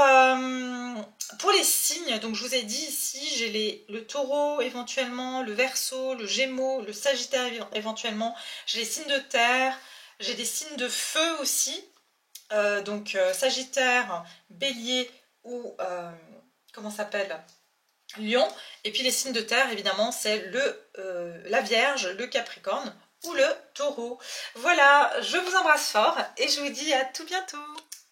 les signes, donc je vous ai dit ici, j'ai le taureau éventuellement, le verseau, le gémeaux, le sagittaire éventuellement, j'ai les signes de terre, j'ai des signes de feu aussi, donc sagittaire, bélier ou comment ça s'appelle, lion, et puis les signes de terre évidemment c'est la vierge, le capricorne ou le taureau. Voilà, je vous embrasse fort et je vous dis à tout bientôt.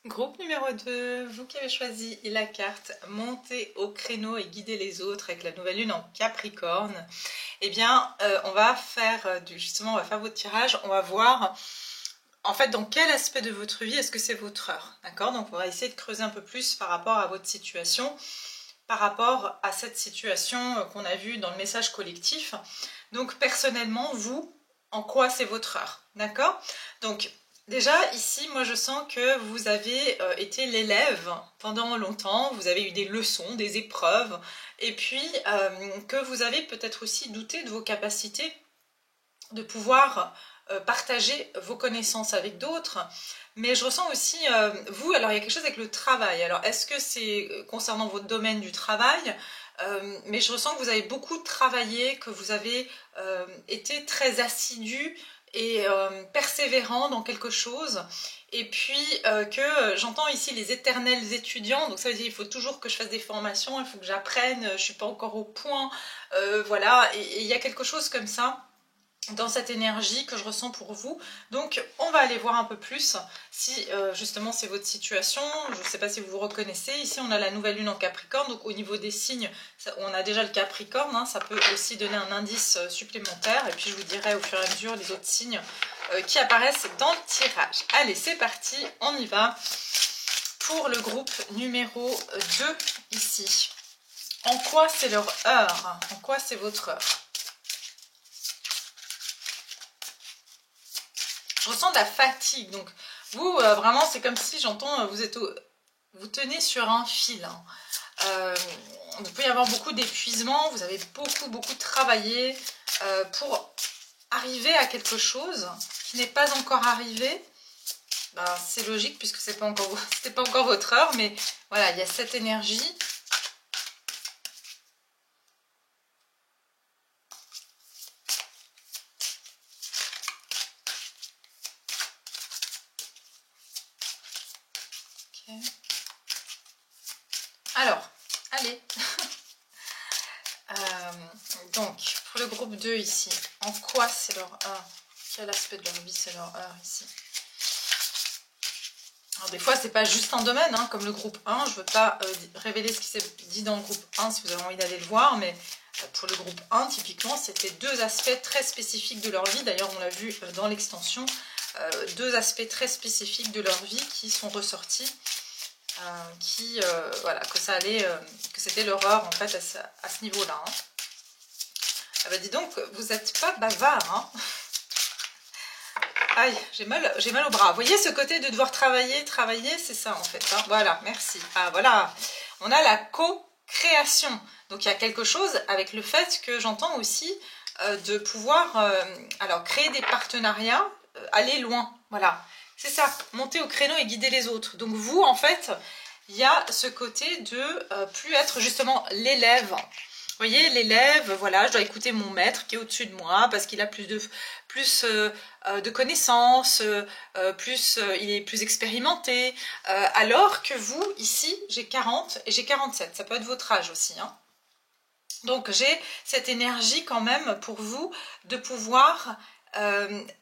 Groupe numéro 2, vous qui avez choisi la carte monter au créneau et guider les autres avec la nouvelle lune en Capricorne, eh bien on va faire justement on va faire votre tirage, on va voir en fait dans quel aspect de votre vie est-ce que c'est votre heure, d'accord? Donc on va essayer de creuser un peu plus par rapport à votre situation, par rapport à cette situation qu'on a vue dans le message collectif. Donc personnellement, vous, en quoi c'est votre heure, d'accord? Donc déjà, ici, moi je sens que vous avez été l'élève pendant longtemps, vous avez eu des leçons, des épreuves, et puis que vous avez peut-être aussi douté de vos capacités de pouvoir partager vos connaissances avec d'autres. Mais je ressens aussi, vous, alors il y a quelque chose avec le travail. Alors est-ce que c'est concernant votre domaine du travail? Mais je ressens que vous avez beaucoup travaillé, que vous avez été très assidu et persévérant dans quelque chose, et puis que j'entends ici les éternels étudiants, donc ça veut dire qu'il faut toujours que je fasse des formations, il faut que j'apprenne, je ne suis pas encore au point, voilà, et il y a quelque chose comme ça dans cette énergie que je ressens pour vous. Donc on va aller voir un peu plus si justement c'est votre situation. Je ne sais pas si vous vous reconnaissez. Ici on a la nouvelle lune en Capricorne, donc au niveau des signes on a déjà le Capricorne, hein, ça peut aussi donner un indice supplémentaire, et puis je vous dirai au fur et à mesure les autres signes qui apparaissent dans le tirage. Allez, c'est parti, on y va pour le groupe numéro 2 ici. En quoi c'est leur heure? En quoi c'est votre heure? Je ressens de la fatigue, donc vous vraiment c'est comme si j'entends vous tenez sur un fil, hein. Il peut y avoir beaucoup d'épuisement, vous avez beaucoup travaillé pour arriver à quelque chose qui n'est pas encore arrivé. Ben, c'est logique puisque c'était pas encore votre heure, mais voilà, il y a cette énergie. Alors, allez. Donc, pour le groupe 2 ici, en quoi c'est leur heure? Quel aspect de leur vie c'est leur heure ici? Alors, des fois, c'est pas juste un domaine, hein, comme le groupe 1. Je ne veux pas révéler ce qui s'est dit dans le groupe 1 si vous avez envie d'aller le voir, mais pour le groupe 1, typiquement, c'était deux aspects très spécifiques de leur vie. D'ailleurs, on l'a vu dans l'extension, deux aspects très spécifiques de leur vie qui sont ressortis. Voilà, que ça allait, que c'était l'horreur en fait à ce niveau-là. Hein. Ah bah dis donc, vous n'êtes pas bavard. Hein. Aïe, j'ai mal au bras. Vous voyez ce côté de devoir travailler, c'est ça en fait. Hein. Voilà, merci. Ah voilà, on a la co-création. Donc il y a quelque chose avec le fait que j'entends aussi de pouvoir alors créer des partenariats, aller loin. Voilà. C'est ça, monter au créneau et guider les autres. Donc vous, en fait, il y a ce côté de plus être justement l'élève. voyez, l'élève, voilà, je dois écouter mon maître qui est au-dessus de moi parce qu'il a plus de connaissances, il est plus expérimenté. Alors que vous, ici, j'ai 40 et j'ai 47. Ça peut être votre âge aussi, hein. Donc j'ai cette énergie quand même pour vous de pouvoir,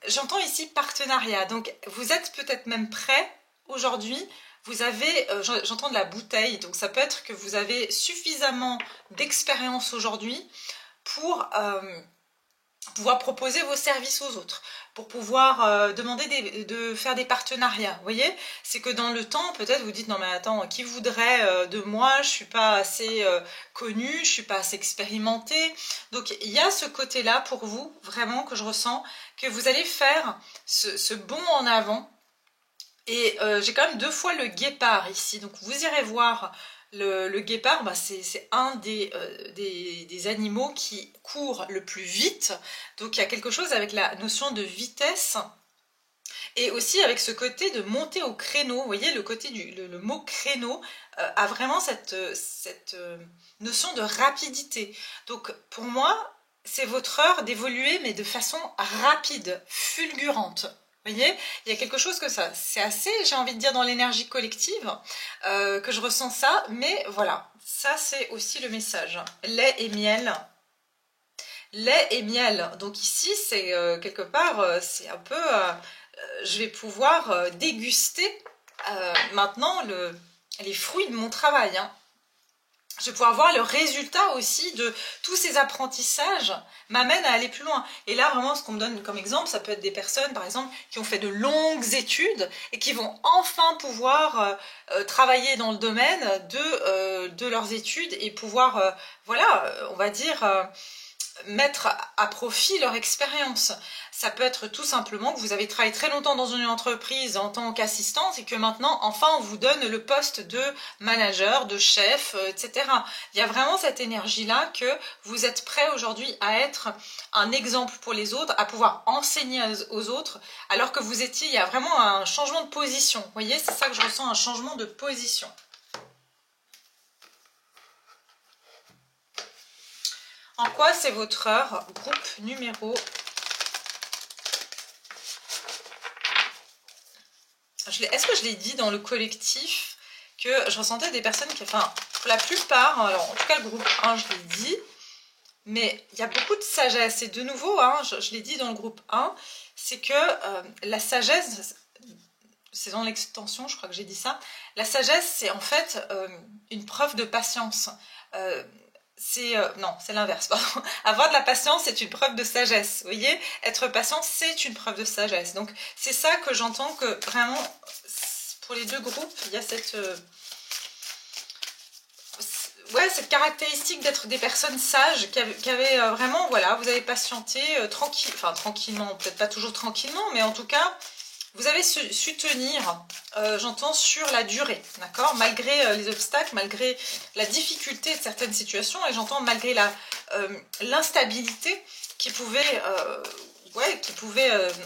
j'entends ici partenariat, donc vous êtes peut-être même prêt aujourd'hui, vous avez, j'entends de la bouteille, donc ça peut être que vous avez suffisamment d'expérience aujourd'hui pour pouvoir proposer vos services aux autres, pour pouvoir demander de faire des partenariats. Vous voyez, c'est que dans le temps, peut-être vous dites non mais attends, qui voudrait de moi, je suis pas assez connue, je suis pas assez expérimentée. Donc il y a ce côté-là pour vous, vraiment, que je ressens, que vous allez faire ce bond en avant. Et j'ai quand même 2 fois le guépard ici, donc vous irez voir le guépard, bah c'est un des animaux qui court le plus vite, donc il y a quelque chose avec la notion de vitesse, et aussi avec ce côté de monter au créneau. Vous voyez, le côté le mot créneau a vraiment cette notion de rapidité. Donc pour moi, c'est votre heure d'évoluer, mais de façon rapide, fulgurante. Vous voyez, il y a quelque chose que ça, c'est assez, j'ai envie de dire, dans l'énergie collective, que je ressens ça, mais voilà, ça c'est aussi le message. Lait et miel. Lait et miel. Donc ici, c'est quelque part, c'est un peu, je vais pouvoir déguster maintenant les fruits de mon travail, hein. Je vais pouvoir voir le résultat aussi de tous ces apprentissages m'amènent à aller plus loin. Et là, vraiment, ce qu'on me donne comme exemple, ça peut être des personnes, par exemple, qui ont fait de longues études et qui vont enfin pouvoir travailler dans le domaine de leurs études et pouvoir, voilà, on va dire, mettre à profit leur expérience. Ça peut être tout simplement que vous avez travaillé très longtemps dans une entreprise en tant qu'assistante et que maintenant, enfin, on vous donne le poste de manager, de chef, etc. Il y a vraiment cette énergie-là que vous êtes prêt aujourd'hui à être un exemple pour les autres, à pouvoir enseigner aux autres, alors que vous étiez, il y a vraiment un changement de position. Vous voyez, c'est ça que je ressens, un changement de position. En quoi c'est votre heure? Groupe numéro... Est-ce que je l'ai dit dans le collectif que je ressentais des personnes qui... Enfin, pour la plupart, alors en tout cas le groupe 1, je l'ai dit, mais il y a beaucoup de sagesse. Et de nouveau, hein, je l'ai dit dans le groupe 1, c'est que la sagesse, c'est dans l'extension, je crois que j'ai dit ça, la sagesse, c'est en fait une preuve de patience. Non, c'est l'inverse, pardon. Avoir de la patience, c'est une preuve de sagesse. Vous voyez, être patient, c'est une preuve de sagesse. Donc, c'est ça que j'entends, que vraiment, pour les deux groupes, il y a cette cette caractéristique d'être des personnes sages qui avaient vraiment, voilà, vous avez patienté tranquille, enfin tranquillement, peut-être pas toujours tranquillement, mais en tout cas, vous avez su tenir, j'entends, sur la durée, d'accord, malgré les obstacles, malgré la difficulté de certaines situations, et j'entends malgré l'instabilité qui pouvait,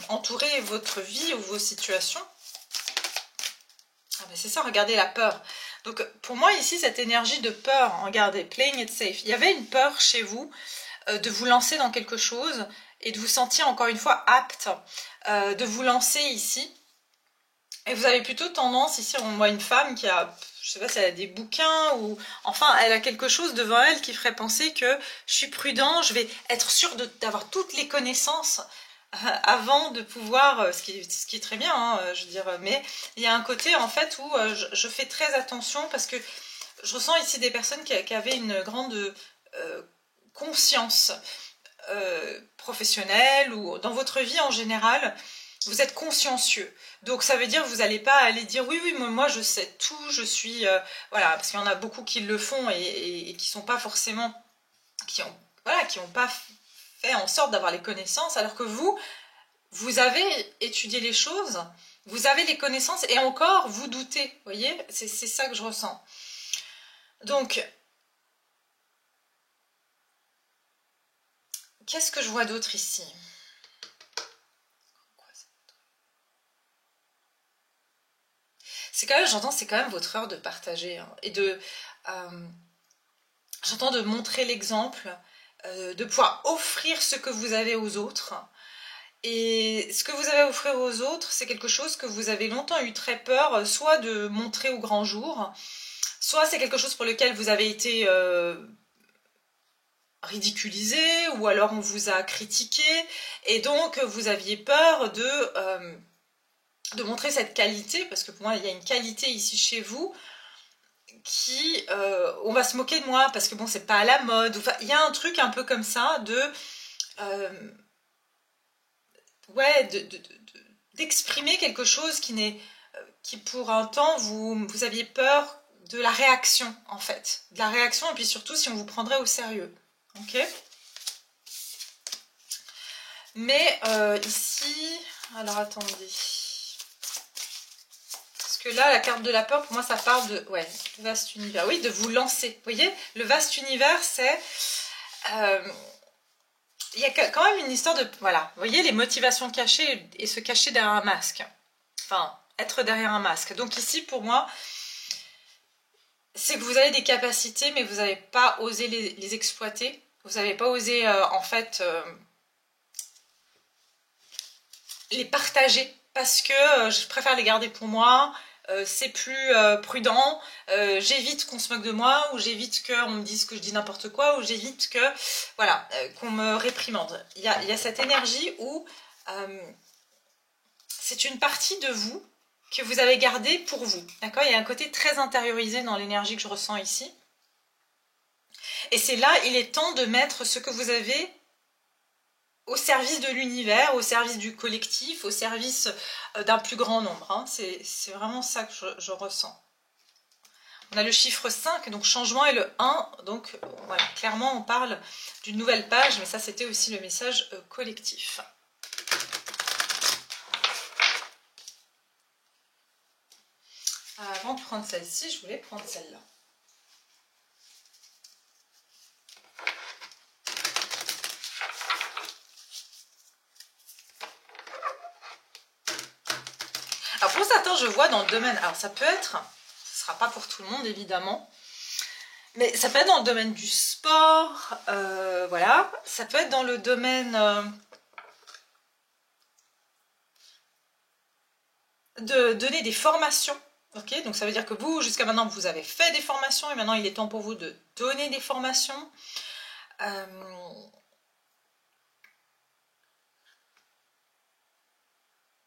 entourer votre vie ou vos situations. Ah ben c'est ça, regardez la peur. Donc pour moi ici, cette énergie de peur, regardez, playing it safe, il y avait une peur chez vous de vous lancer dans quelque chose et de vous sentir encore une fois apte de vous lancer ici. Et vous avez plutôt tendance, ici on voit une femme qui a, je sais pas si elle a des bouquins ou... Enfin, elle a quelque chose devant elle qui ferait penser que je suis prudent, je vais être sûre d'avoir toutes les connaissances avant de pouvoir, ce qui est très bien, hein, je veux dire, mais il y a un côté en fait où je fais très attention parce que je ressens ici des personnes qui avaient une grande conscience professionnelle ou dans votre vie en général. Vous êtes consciencieux, donc ça veut dire que vous n'allez pas aller dire oui moi je sais tout, je suis voilà, parce qu'il y en a beaucoup qui le font et qui sont pas forcément, qui ont pas fait en sorte d'avoir les connaissances, alors que vous avez étudié les choses, vous avez les connaissances et encore vous doutez, vous voyez, c'est ça que je ressens. Donc qu'est-ce que je vois d'autre ici? C'est quand même, j'entends, c'est quand même votre heure de partager, hein, et de j'entends de montrer l'exemple, de pouvoir offrir ce que vous avez aux autres. Et ce que vous avez à offrir aux autres, c'est quelque chose que vous avez longtemps eu très peur, soit de montrer au grand jour, soit c'est quelque chose pour lequel vous avez été ridiculisé, ou alors on vous a critiqué, et donc vous aviez peur de montrer cette qualité, parce que pour moi il y a une qualité ici chez vous, qui on va se moquer de moi, parce que bon c'est pas à la mode, enfin il y a un truc un peu comme ça, ouais, d'exprimer quelque chose qui pour un temps vous aviez peur de la réaction en fait, de la réaction et puis surtout si on vous prendrait au sérieux, ok. Mais ici, alors attendez, parce que là la carte de la peur pour moi ça parle de, ouais, le vaste univers, oui, de vous lancer, vous voyez, le vaste univers c'est il y a quand même une histoire de, voilà, vous voyez les motivations cachées et se cacher derrière un masque, enfin être derrière un masque. Donc ici pour moi c'est que vous avez des capacités mais vous n'avez pas osé les exploiter, vous n'avez pas osé en fait les partager parce que je préfère les garder pour moi, c'est plus prudent, j'évite qu'on se moque de moi, ou j'évite qu'on me dise que je dis n'importe quoi, ou j'évite que, voilà, qu'on me réprimande. Il y a cette énergie où c'est une partie de vous que vous avez gardée pour vous, d'accord. Il y a un côté très intériorisé dans l'énergie que je ressens ici. Et c'est là, il est temps de mettre ce que vous avez au service de l'univers, au service du collectif, au service d'un plus grand nombre. Hein. C'est vraiment ça que je ressens. On a le chiffre 5, donc changement, et le 1, donc voilà, clairement on parle d'une nouvelle page, mais ça c'était aussi le message collectif. Avant de prendre celle-ci, je voulais prendre celle-là. Alors pour certains, je vois dans le domaine, alors ça peut être, ce ne sera pas pour tout le monde évidemment, mais ça peut être dans le domaine du sport, voilà, ça peut être dans le domaine de donner des formations, ok, donc ça veut dire que vous, jusqu'à maintenant, vous avez fait des formations, et maintenant il est temps pour vous de donner des formations.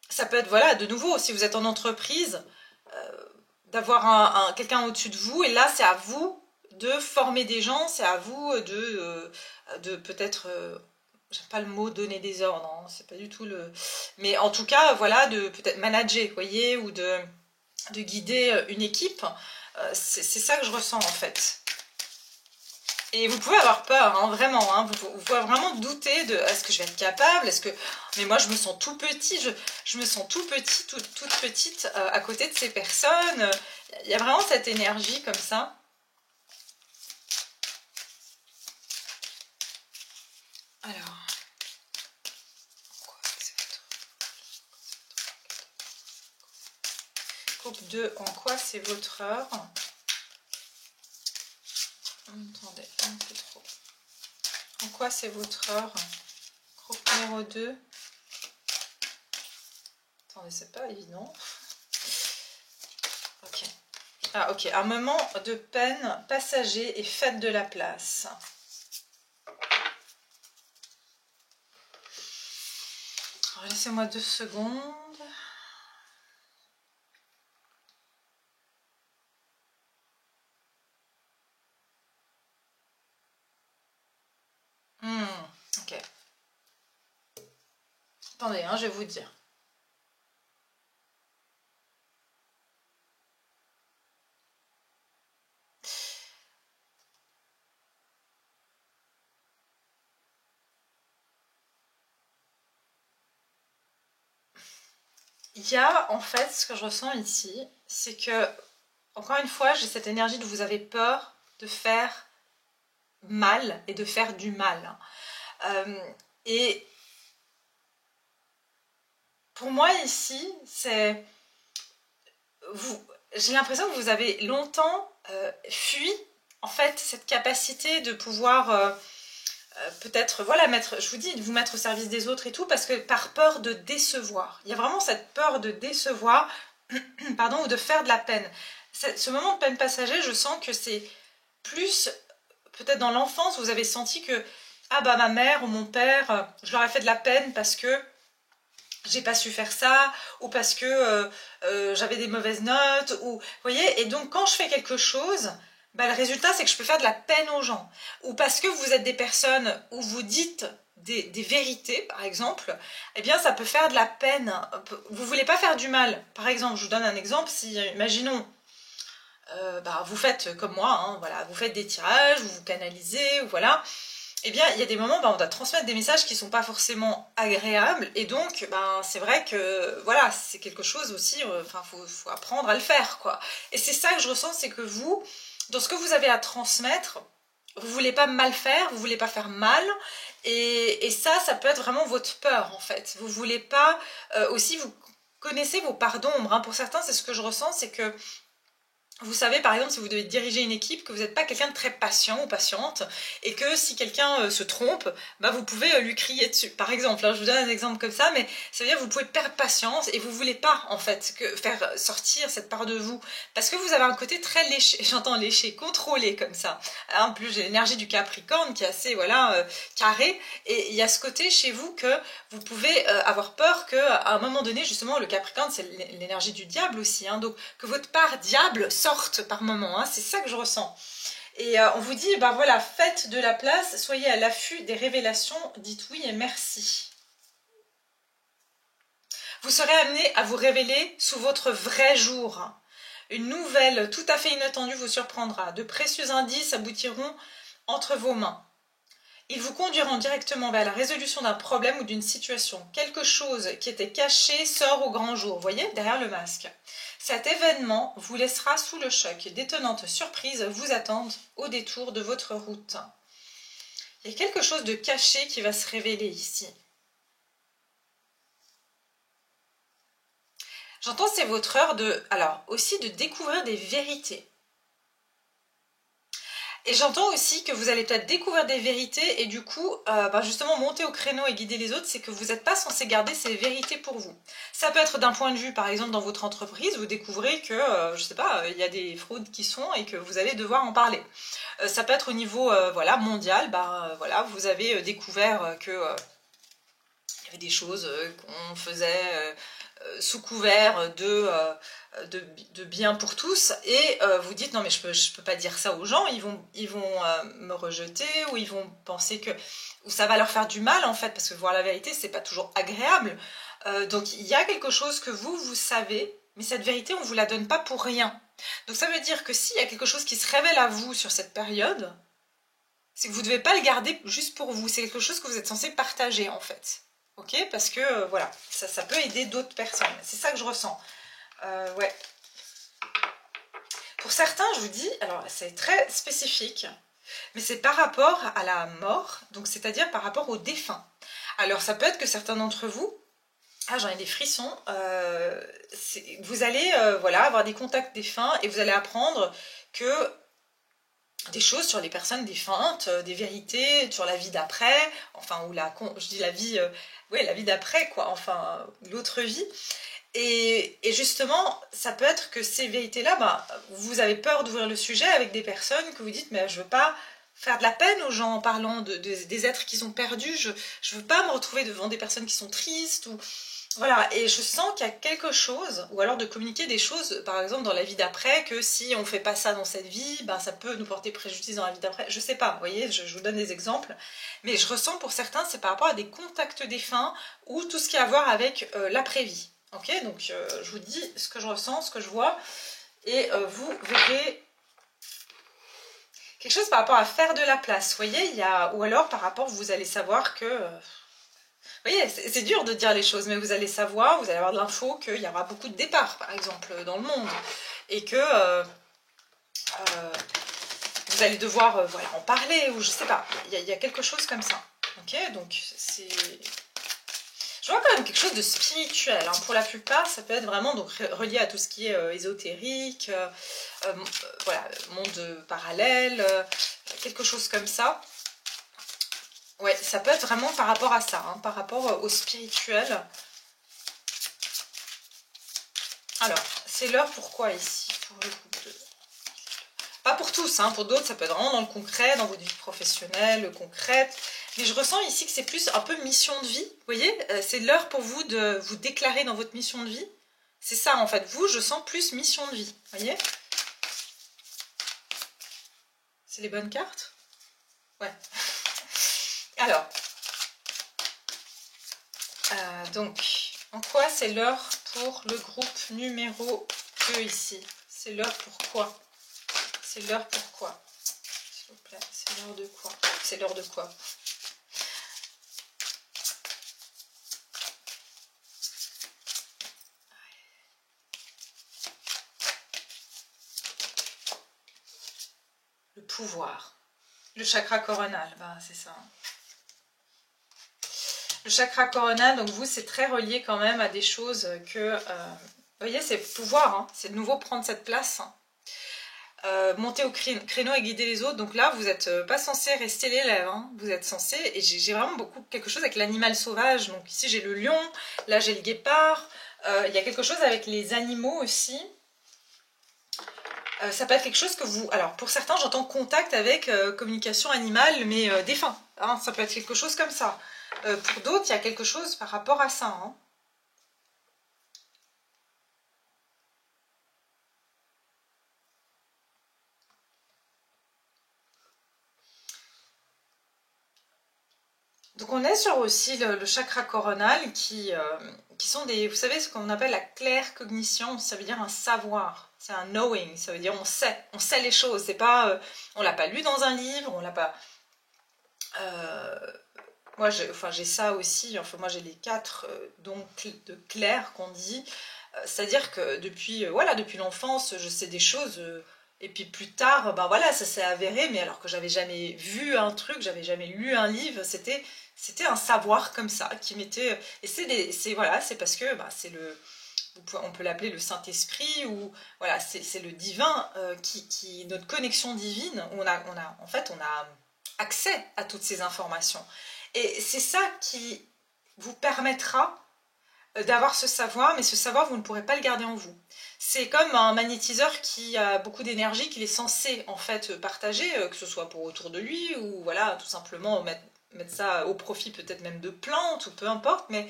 Ça peut être, voilà, de nouveau, si vous êtes en entreprise, d'avoir quelqu'un au-dessus de vous, et là c'est à vous de former des gens, c'est à vous de peut-être, j'aime pas le mot donner des ordres, hein, c'est pas du tout le... Mais en tout cas, voilà, de peut-être manager, vous voyez, ou de guider une équipe, c'est ça que je ressens en fait. Et vous pouvez avoir peur, hein, vraiment, hein, vous pouvez vraiment douter de est-ce que je vais être capable, est-ce que... Mais moi je me sens tout petit, je me sens tout petit, toute petite à côté de ces personnes. Il y a vraiment cette énergie comme ça. Alors, groupe 2, en quoi c'est votre heure? Attendez, un peu trop. En quoi c'est votre heure? Groupe numéro 2. Attendez, c'est pas évident. Ok. Ah, ok. Un moment de peine passager et faites de la place. Laissez-moi 2 secondes. Ok. Attendez, hein, je vais vous dire. Il y a en fait ce que je ressens ici, c'est que, encore une fois, j'ai cette énergie de vous avez peur de faire mal et de faire du mal. Et pour moi ici, c'est... J'ai l'impression que vous avez longtemps fui en fait, cette capacité de pouvoir peut-être, voilà, je vous dis, de vous mettre au service des autres et tout, parce que par peur de décevoir. Il y a vraiment cette peur de décevoir, pardon, ou de faire de la peine. Ce moment de peine passager, je sens que c'est plus, peut-être dans l'enfance, vous avez senti que, ah bah ma mère ou mon père, je leur ai fait de la peine parce que j'ai pas su faire ça, ou parce que j'avais des mauvaises notes, ou, vous voyez, et donc quand je fais quelque chose, bah, le résultat c'est que je peux faire de la peine aux gens, ou parce que vous êtes des personnes où vous dites des vérités, par exemple, eh bien ça peut faire de la peine, vous voulez pas faire du mal, par exemple, je vous donne un exemple, si, imaginons, bah, vous faites comme moi, hein, voilà, vous faites des tirages, vous vous canalisez, ou voilà, eh bien, il y a des moments, ben, on doit transmettre des messages qui ne sont pas forcément agréables, et donc, ben, c'est vrai que, voilà, c'est quelque chose aussi, enfin, faut apprendre à le faire, quoi. Et c'est ça que je ressens, c'est que vous, dans ce que vous avez à transmettre, vous voulez pas mal faire, vous voulez pas faire mal, et ça peut être vraiment votre peur, en fait. Vous voulez pas, aussi, vous connaissez vos parts d'ombre, hein. Pour certains, c'est ce que je ressens, c'est que vous savez, par exemple, si vous devez diriger une équipe, que vous n'êtes pas quelqu'un de très patient ou patiente, et que si quelqu'un se trompe, bah vous pouvez lui crier dessus. Par exemple, hein, je vous donne un exemple comme ça, mais ça veut dire que vous pouvez perdre patience et vous voulez pas, en fait, faire sortir cette part de vous. Parce que vous avez un côté très léché, j'entends léché, contrôlé comme ça. En plus, j'ai l'énergie du Capricorne qui est assez, voilà, carré, et il y a ce côté chez vous que vous pouvez avoir peur qu'à un moment donné, justement, le Capricorne, c'est l'énergie du diable aussi, hein, donc que votre part diable sorte par moment, hein, c'est ça que je ressens. Et on vous dit, ben voilà, faites de la place, soyez à l'affût des révélations, dites oui et merci. Vous serez amené à vous révéler sous votre vrai jour. Une nouvelle tout à fait inattendue vous surprendra. De précieux indices aboutiront entre vos mains. Ils vous conduiront directement vers la résolution d'un problème ou d'une situation. Quelque chose qui était caché sort au grand jour, vous voyez, derrière le masque. Cet événement vous laissera sous le choc. D'étonnantes surprises vous attendent au détour de votre route. Il y a quelque chose de caché qui va se révéler ici. J'entends, c'est votre heure aussi de découvrir des vérités. Et j'entends aussi que vous allez peut-être découvrir des vérités et du coup, justement monter au créneau et guider les autres, c'est que vous n'êtes pas censé garder ces vérités pour vous. Ça peut être d'un point de vue, par exemple, dans votre entreprise, vous découvrez que, je sais pas, il y a des fraudes qui sont et que vous allez devoir en parler. Ça peut être au niveau voilà, mondial, voilà, vous avez découvert que il y avait des choses qu'on faisait sous couvert de bien pour tous, et vous dites non mais je peux pas dire ça aux gens, ils vont me rejeter, ou ils vont penser que, ou ça va leur faire du mal en fait, parce que voir la vérité c'est pas toujours agréable. Donc il y a quelque chose que vous savez, mais cette vérité on vous la donne pas pour rien. Donc ça veut dire que s'il y a quelque chose qui se révèle à vous sur cette période, c'est que vous ne devez pas le garder juste pour vous, c'est quelque chose que vous êtes censé partager en fait. Ok, parce que voilà, ça peut aider d'autres personnes. C'est ça que je ressens. Ouais. Pour certains, je vous dis, alors c'est très spécifique, mais c'est par rapport à la mort, donc c'est-à-dire par rapport au défunt. Alors ça peut être que certains d'entre vous, ah j'en ai des frissons, vous allez voilà, avoir des contacts défunts et vous allez apprendre que des choses sur les personnes défuntes, des vérités sur la vie d'après, enfin, ou je dis la vie, oui, la vie d'après, quoi, enfin, l'autre vie. Et justement, ça peut être que ces vérités-là, vous avez peur d'ouvrir le sujet avec des personnes que vous dites, mais je veux pas faire de la peine aux gens en parlant des êtres qui sont perdus, je veux pas me retrouver devant des personnes qui sont tristes, ou... Voilà, et je sens qu'il y a quelque chose, ou alors de communiquer des choses, par exemple dans la vie d'après, que si on fait pas ça dans cette vie, ça peut nous porter préjudice dans la vie d'après. Je sais pas, vous voyez, je vous donne des exemples. Mais je ressens pour certains, c'est par rapport à des contacts défunts, ou tout ce qui a à voir avec l'après-vie. Ok, donc je vous dis ce que je ressens, ce que je vois, et vous verrez quelque chose par rapport à faire de la place. Vous voyez, ou alors par rapport, vous allez savoir que... Vous voyez, c'est dur de dire les choses, mais vous allez savoir, vous allez avoir de l'info qu'il y aura beaucoup de départs, par exemple, dans le monde. Et que vous allez devoir voilà, en parler, ou je sais pas, il y a quelque chose comme ça. Ok, donc c'est... Je vois quand même quelque chose de spirituel. Hein. Pour la plupart, ça peut être vraiment donc, relié à tout ce qui est ésotérique, voilà, monde parallèle, quelque chose comme ça. Ouais, ça peut être vraiment par rapport à ça, hein, par rapport au spirituel. Alors, c'est l'heure pourquoi ici pour le groupe 2. Pas pour tous, hein, pour d'autres ça peut être vraiment dans le concret, dans votre vie professionnelle, concrète. Mais je ressens ici que c'est plus un peu mission de vie. Vous voyez, c'est l'heure pour vous de vous déclarer dans votre mission de vie. C'est ça en fait, vous, je sens plus mission de vie. Vous voyez? C'est les bonnes cartes? Ouais. Alors, donc, en quoi c'est l'heure pour le groupe numéro 2 ici? C'est l'heure pour quoi? C'est l'heure pour quoi? S'il vous plaît, c'est l'heure de quoi? C'est l'heure de quoi? Le pouvoir. Le chakra coronal, ben, c'est ça. Le chakra coronal, donc vous, c'est très relié quand même à des choses que... vous voyez, c'est pouvoir, hein, c'est de nouveau prendre cette place. Monter au créneau et guider les autres. Donc là, vous n'êtes pas censé rester l'élève. Hein, vous êtes censé... Et j'ai vraiment beaucoup quelque chose avec l'animal sauvage. Donc ici, j'ai le lion. Là, j'ai le guépard. Il y a quelque chose avec les animaux aussi. Ça peut être quelque chose que vous... Alors, pour certains, j'entends contact avec communication animale, mais défunt. Hein, ça peut être quelque chose comme ça. Pour d'autres, il y a quelque chose par rapport à ça. Hein. Donc, on est sur aussi le chakra coronal qui sont des... Vous savez ce qu'on appelle la claire cognition, ça veut dire un savoir. C'est un knowing, ça veut dire on sait les choses. C'est pas... on l'a pas lu dans un livre, on l'a pas... moi, j'ai ça aussi. Enfin, moi, j'ai les 4 dons de clair qu'on dit. C'est-à-dire que depuis, voilà, depuis l'enfance, je sais des choses. Et puis plus tard, ben voilà, ça s'est avéré. Mais alors que j'avais jamais vu un truc, j'avais jamais lu un livre, c'était un savoir comme ça qui m'était. Et c'est voilà, c'est parce que ben, c'est le. On peut l'appeler le Saint-Esprit ou voilà, c'est le divin qui notre connexion divine. Où en fait, on a accès à toutes ces informations. Et c'est ça qui vous permettra d'avoir ce savoir, mais ce savoir, vous ne pourrez pas le garder en vous. C'est comme un magnétiseur qui a beaucoup d'énergie, qu'il est censé en fait partager, que ce soit pour autour de lui, ou voilà, tout simplement mettre ça au profit peut-être même de plantes, ou peu importe, mais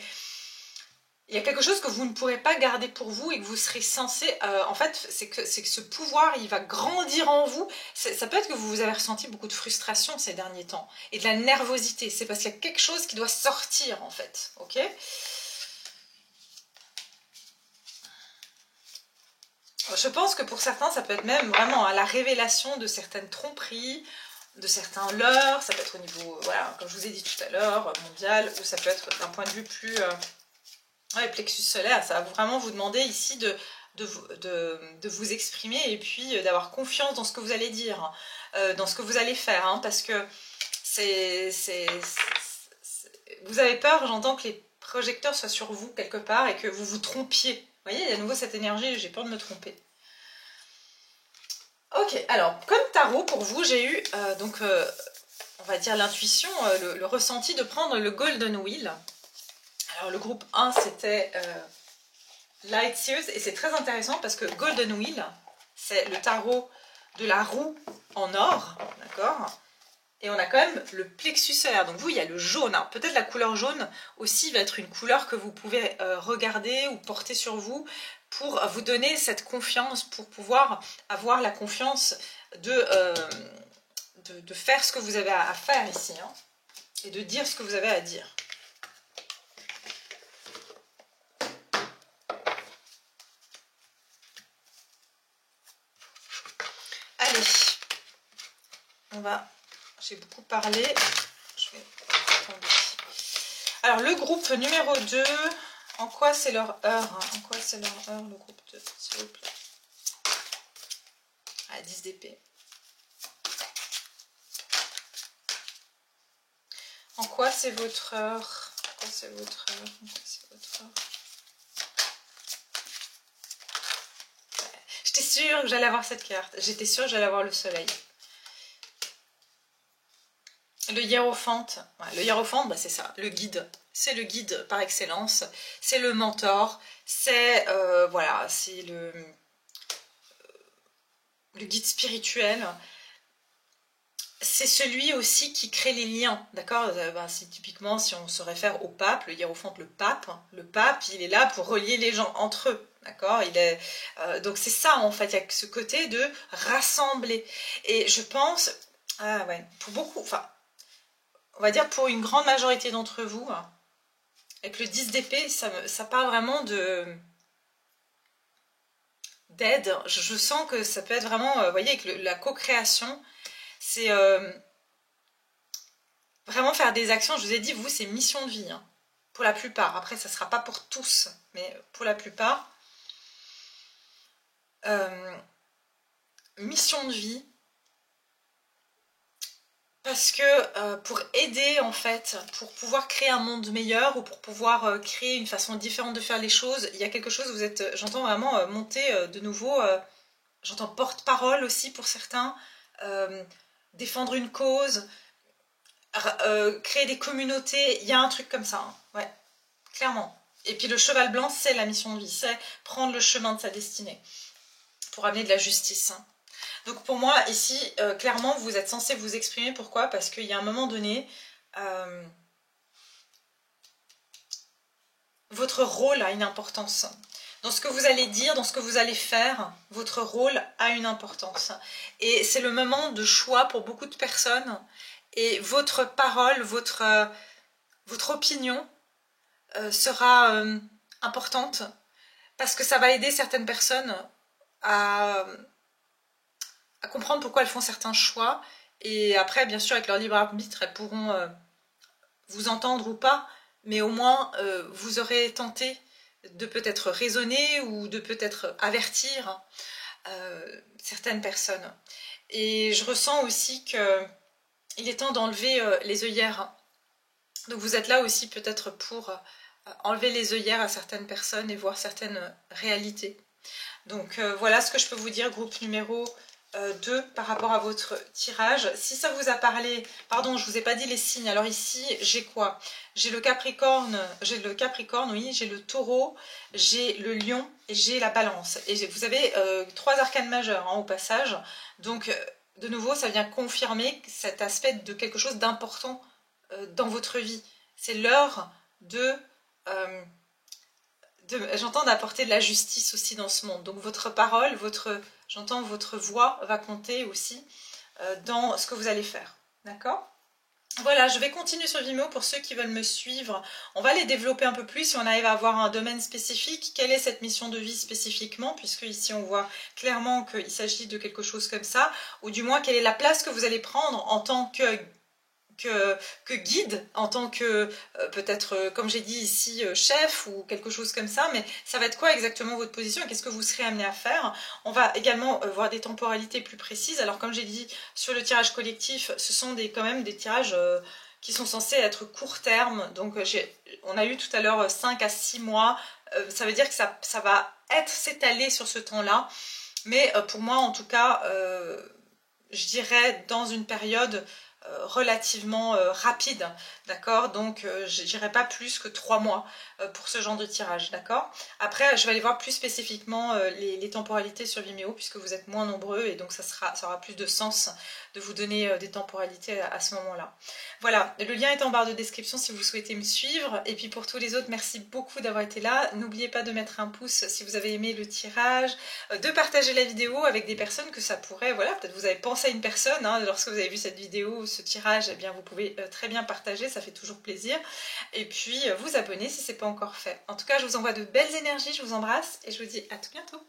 il y a quelque chose que vous ne pourrez pas garder pour vous et que vous serez censé... en fait, c'est que ce pouvoir, il va grandir en vous. Ça peut être que vous avez ressenti beaucoup de frustration ces derniers temps et de la nervosité. C'est parce qu'il y a quelque chose qui doit sortir, en fait. Ok ? Je pense que pour certains, ça peut être même vraiment à la révélation de certaines tromperies, de certains leurres. Ça peut être au niveau, voilà, comme je vous ai dit tout à l'heure, mondial, ou ça peut être d'un point de vue plus... ouais, plexus solaire, ça va vraiment vous demander ici de vous exprimer et puis d'avoir confiance dans ce que vous allez dire, dans ce que vous allez faire, hein, parce que vous avez peur, j'entends que les projecteurs soient sur vous quelque part et que vous vous trompiez. Vous voyez, il y a à nouveau cette énergie, j'ai peur de me tromper. Ok, alors, comme tarot, pour vous, j'ai eu, donc, on va dire l'intuition, le ressenti de prendre le Golden Wheel. Alors le groupe 1 c'était Light Series et c'est très intéressant parce que Golden Wheel c'est le tarot de la roue en or, d'accord? Et on a quand même le plexus solaire, donc vous il y a le jaune, hein. Peut-être la couleur jaune aussi va être une couleur que vous pouvez regarder ou porter sur vous pour vous donner cette confiance, pour pouvoir avoir la confiance de faire ce que vous avez à faire ici, hein, et de dire ce que vous avez à dire. Allez, on va... J'ai beaucoup parlé. Je vais attendre. Alors, le groupe numéro 2, en quoi c'est leur heure, hein? En quoi c'est leur heure, le groupe 2, s'il vous plaît? Ah, 10 d'épée. En quoi c'est votre heure? Ça c'est votre... J'étais sûre que j'allais avoir cette carte. J'étais sûre que j'allais avoir le soleil. Le hiérophante. Ouais, le hiérophante, bah, c'est ça, le guide. C'est le guide par excellence. C'est le mentor. C'est voilà, c'est le guide spirituel. C'est celui aussi qui crée les liens, d'accord? C'est typiquement, si on se réfère au pape, le hiérophante, le pape, il est là pour relier les gens entre eux, d'accord? Donc c'est ça, en fait, il y a ce côté de rassembler. Et je pense, ah ouais, pour beaucoup, enfin, on va dire pour une grande majorité d'entre vous, hein, avec le 10 d'épée, ça parle vraiment d'aide. Je sens que ça peut être vraiment, vous voyez, avec la co-création, c'est vraiment faire des actions. Je vous ai dit, vous, c'est mission de vie, hein, pour la plupart. Après, ça ne sera pas pour tous, mais pour la plupart. Mission de vie. Parce que pour aider, en fait, pour pouvoir créer un monde meilleur ou pour pouvoir créer une façon différente de faire les choses, il y a quelque chose, vous êtes, j'entends vraiment monter de nouveau, j'entends porte-parole aussi pour certains, défendre une cause, créer des communautés, il y a un truc comme ça, hein, ouais, clairement. Et puis le cheval blanc, c'est la mission de vie, c'est prendre le chemin de sa destinée pour amener de la justice. Donc pour moi, ici, clairement, vous êtes censé vous exprimer. Pourquoi? Parce qu'il y a un moment donné, votre rôle a une importance. Dans ce que vous allez dire, dans ce que vous allez faire, votre rôle a une importance. Et c'est le moment de choix pour beaucoup de personnes. Et votre parole, votre opinion sera importante parce que ça va aider certaines personnes à comprendre pourquoi elles font certains choix. Et après, bien sûr, avec leur libre arbitre, elles pourront vous entendre ou pas, mais au moins, vous aurez tenté de peut-être raisonner ou de peut-être avertir certaines personnes. Et je ressens aussi qu'il est temps d'enlever les œillères. Donc vous êtes là aussi peut-être pour enlever les œillères à certaines personnes et voir certaines réalités. Donc voilà ce que je peux vous dire, groupe numéro 2 par rapport à votre tirage. Si ça vous a parlé, pardon, je vous ai pas dit les signes. Alors ici, j'ai quoi? J'ai le Capricorne, oui, j'ai le Taureau, j'ai le Lion et j'ai la Balance. Et vous avez 3 arcanes majeures, hein, au passage. Donc de nouveau, ça vient confirmer cet aspect de quelque chose d'important dans votre vie. C'est l'heure j'entends d'apporter de la justice aussi dans ce monde. Donc votre parole, j'entends votre voix va compter aussi dans ce que vous allez faire. D'accord? Voilà, je vais continuer sur Vimeo pour ceux qui veulent me suivre. On va les développer un peu plus si on arrive à avoir un domaine spécifique. Quelle est cette mission de vie spécifiquement? Puisque ici on voit clairement qu'il s'agit de quelque chose comme ça. Ou du moins, quelle est la place que vous allez prendre en tant que guide, en tant que peut-être, comme j'ai dit ici, chef ou quelque chose comme ça, mais ça va être quoi exactement votre position et qu'est-ce que vous serez amené à faire? On va également voir des temporalités plus précises. Alors comme j'ai dit, sur le tirage collectif, ce sont quand même des tirages qui sont censés être court terme, donc on a eu tout à l'heure 5 à 6 mois, ça veut dire que ça va s'étaler sur ce temps-là, mais pour moi en tout cas, je dirais dans une période relativement rapide, d'accord? Donc je n'irai pas plus que 3 mois pour ce genre de tirage, d'accord? Après je vais aller voir plus spécifiquement les temporalités sur Vimeo puisque vous êtes moins nombreux et donc ça aura plus de sens de vous donner des temporalités à ce moment-là. Voilà, le lien est en barre de description si vous souhaitez me suivre, et puis pour tous les autres, merci beaucoup d'avoir été là. N'oubliez pas de mettre un pouce si vous avez aimé le tirage, de partager la vidéo avec des personnes que ça pourrait, voilà, peut-être vous avez pensé à une personne, hein, lorsque vous avez vu cette vidéo, ce tirage, eh bien vous pouvez très bien partager, ça fait toujours plaisir, et puis vous abonner si ce n'est pas encore fait. En tout cas, je vous envoie de belles énergies, je vous embrasse, et je vous dis à tout bientôt.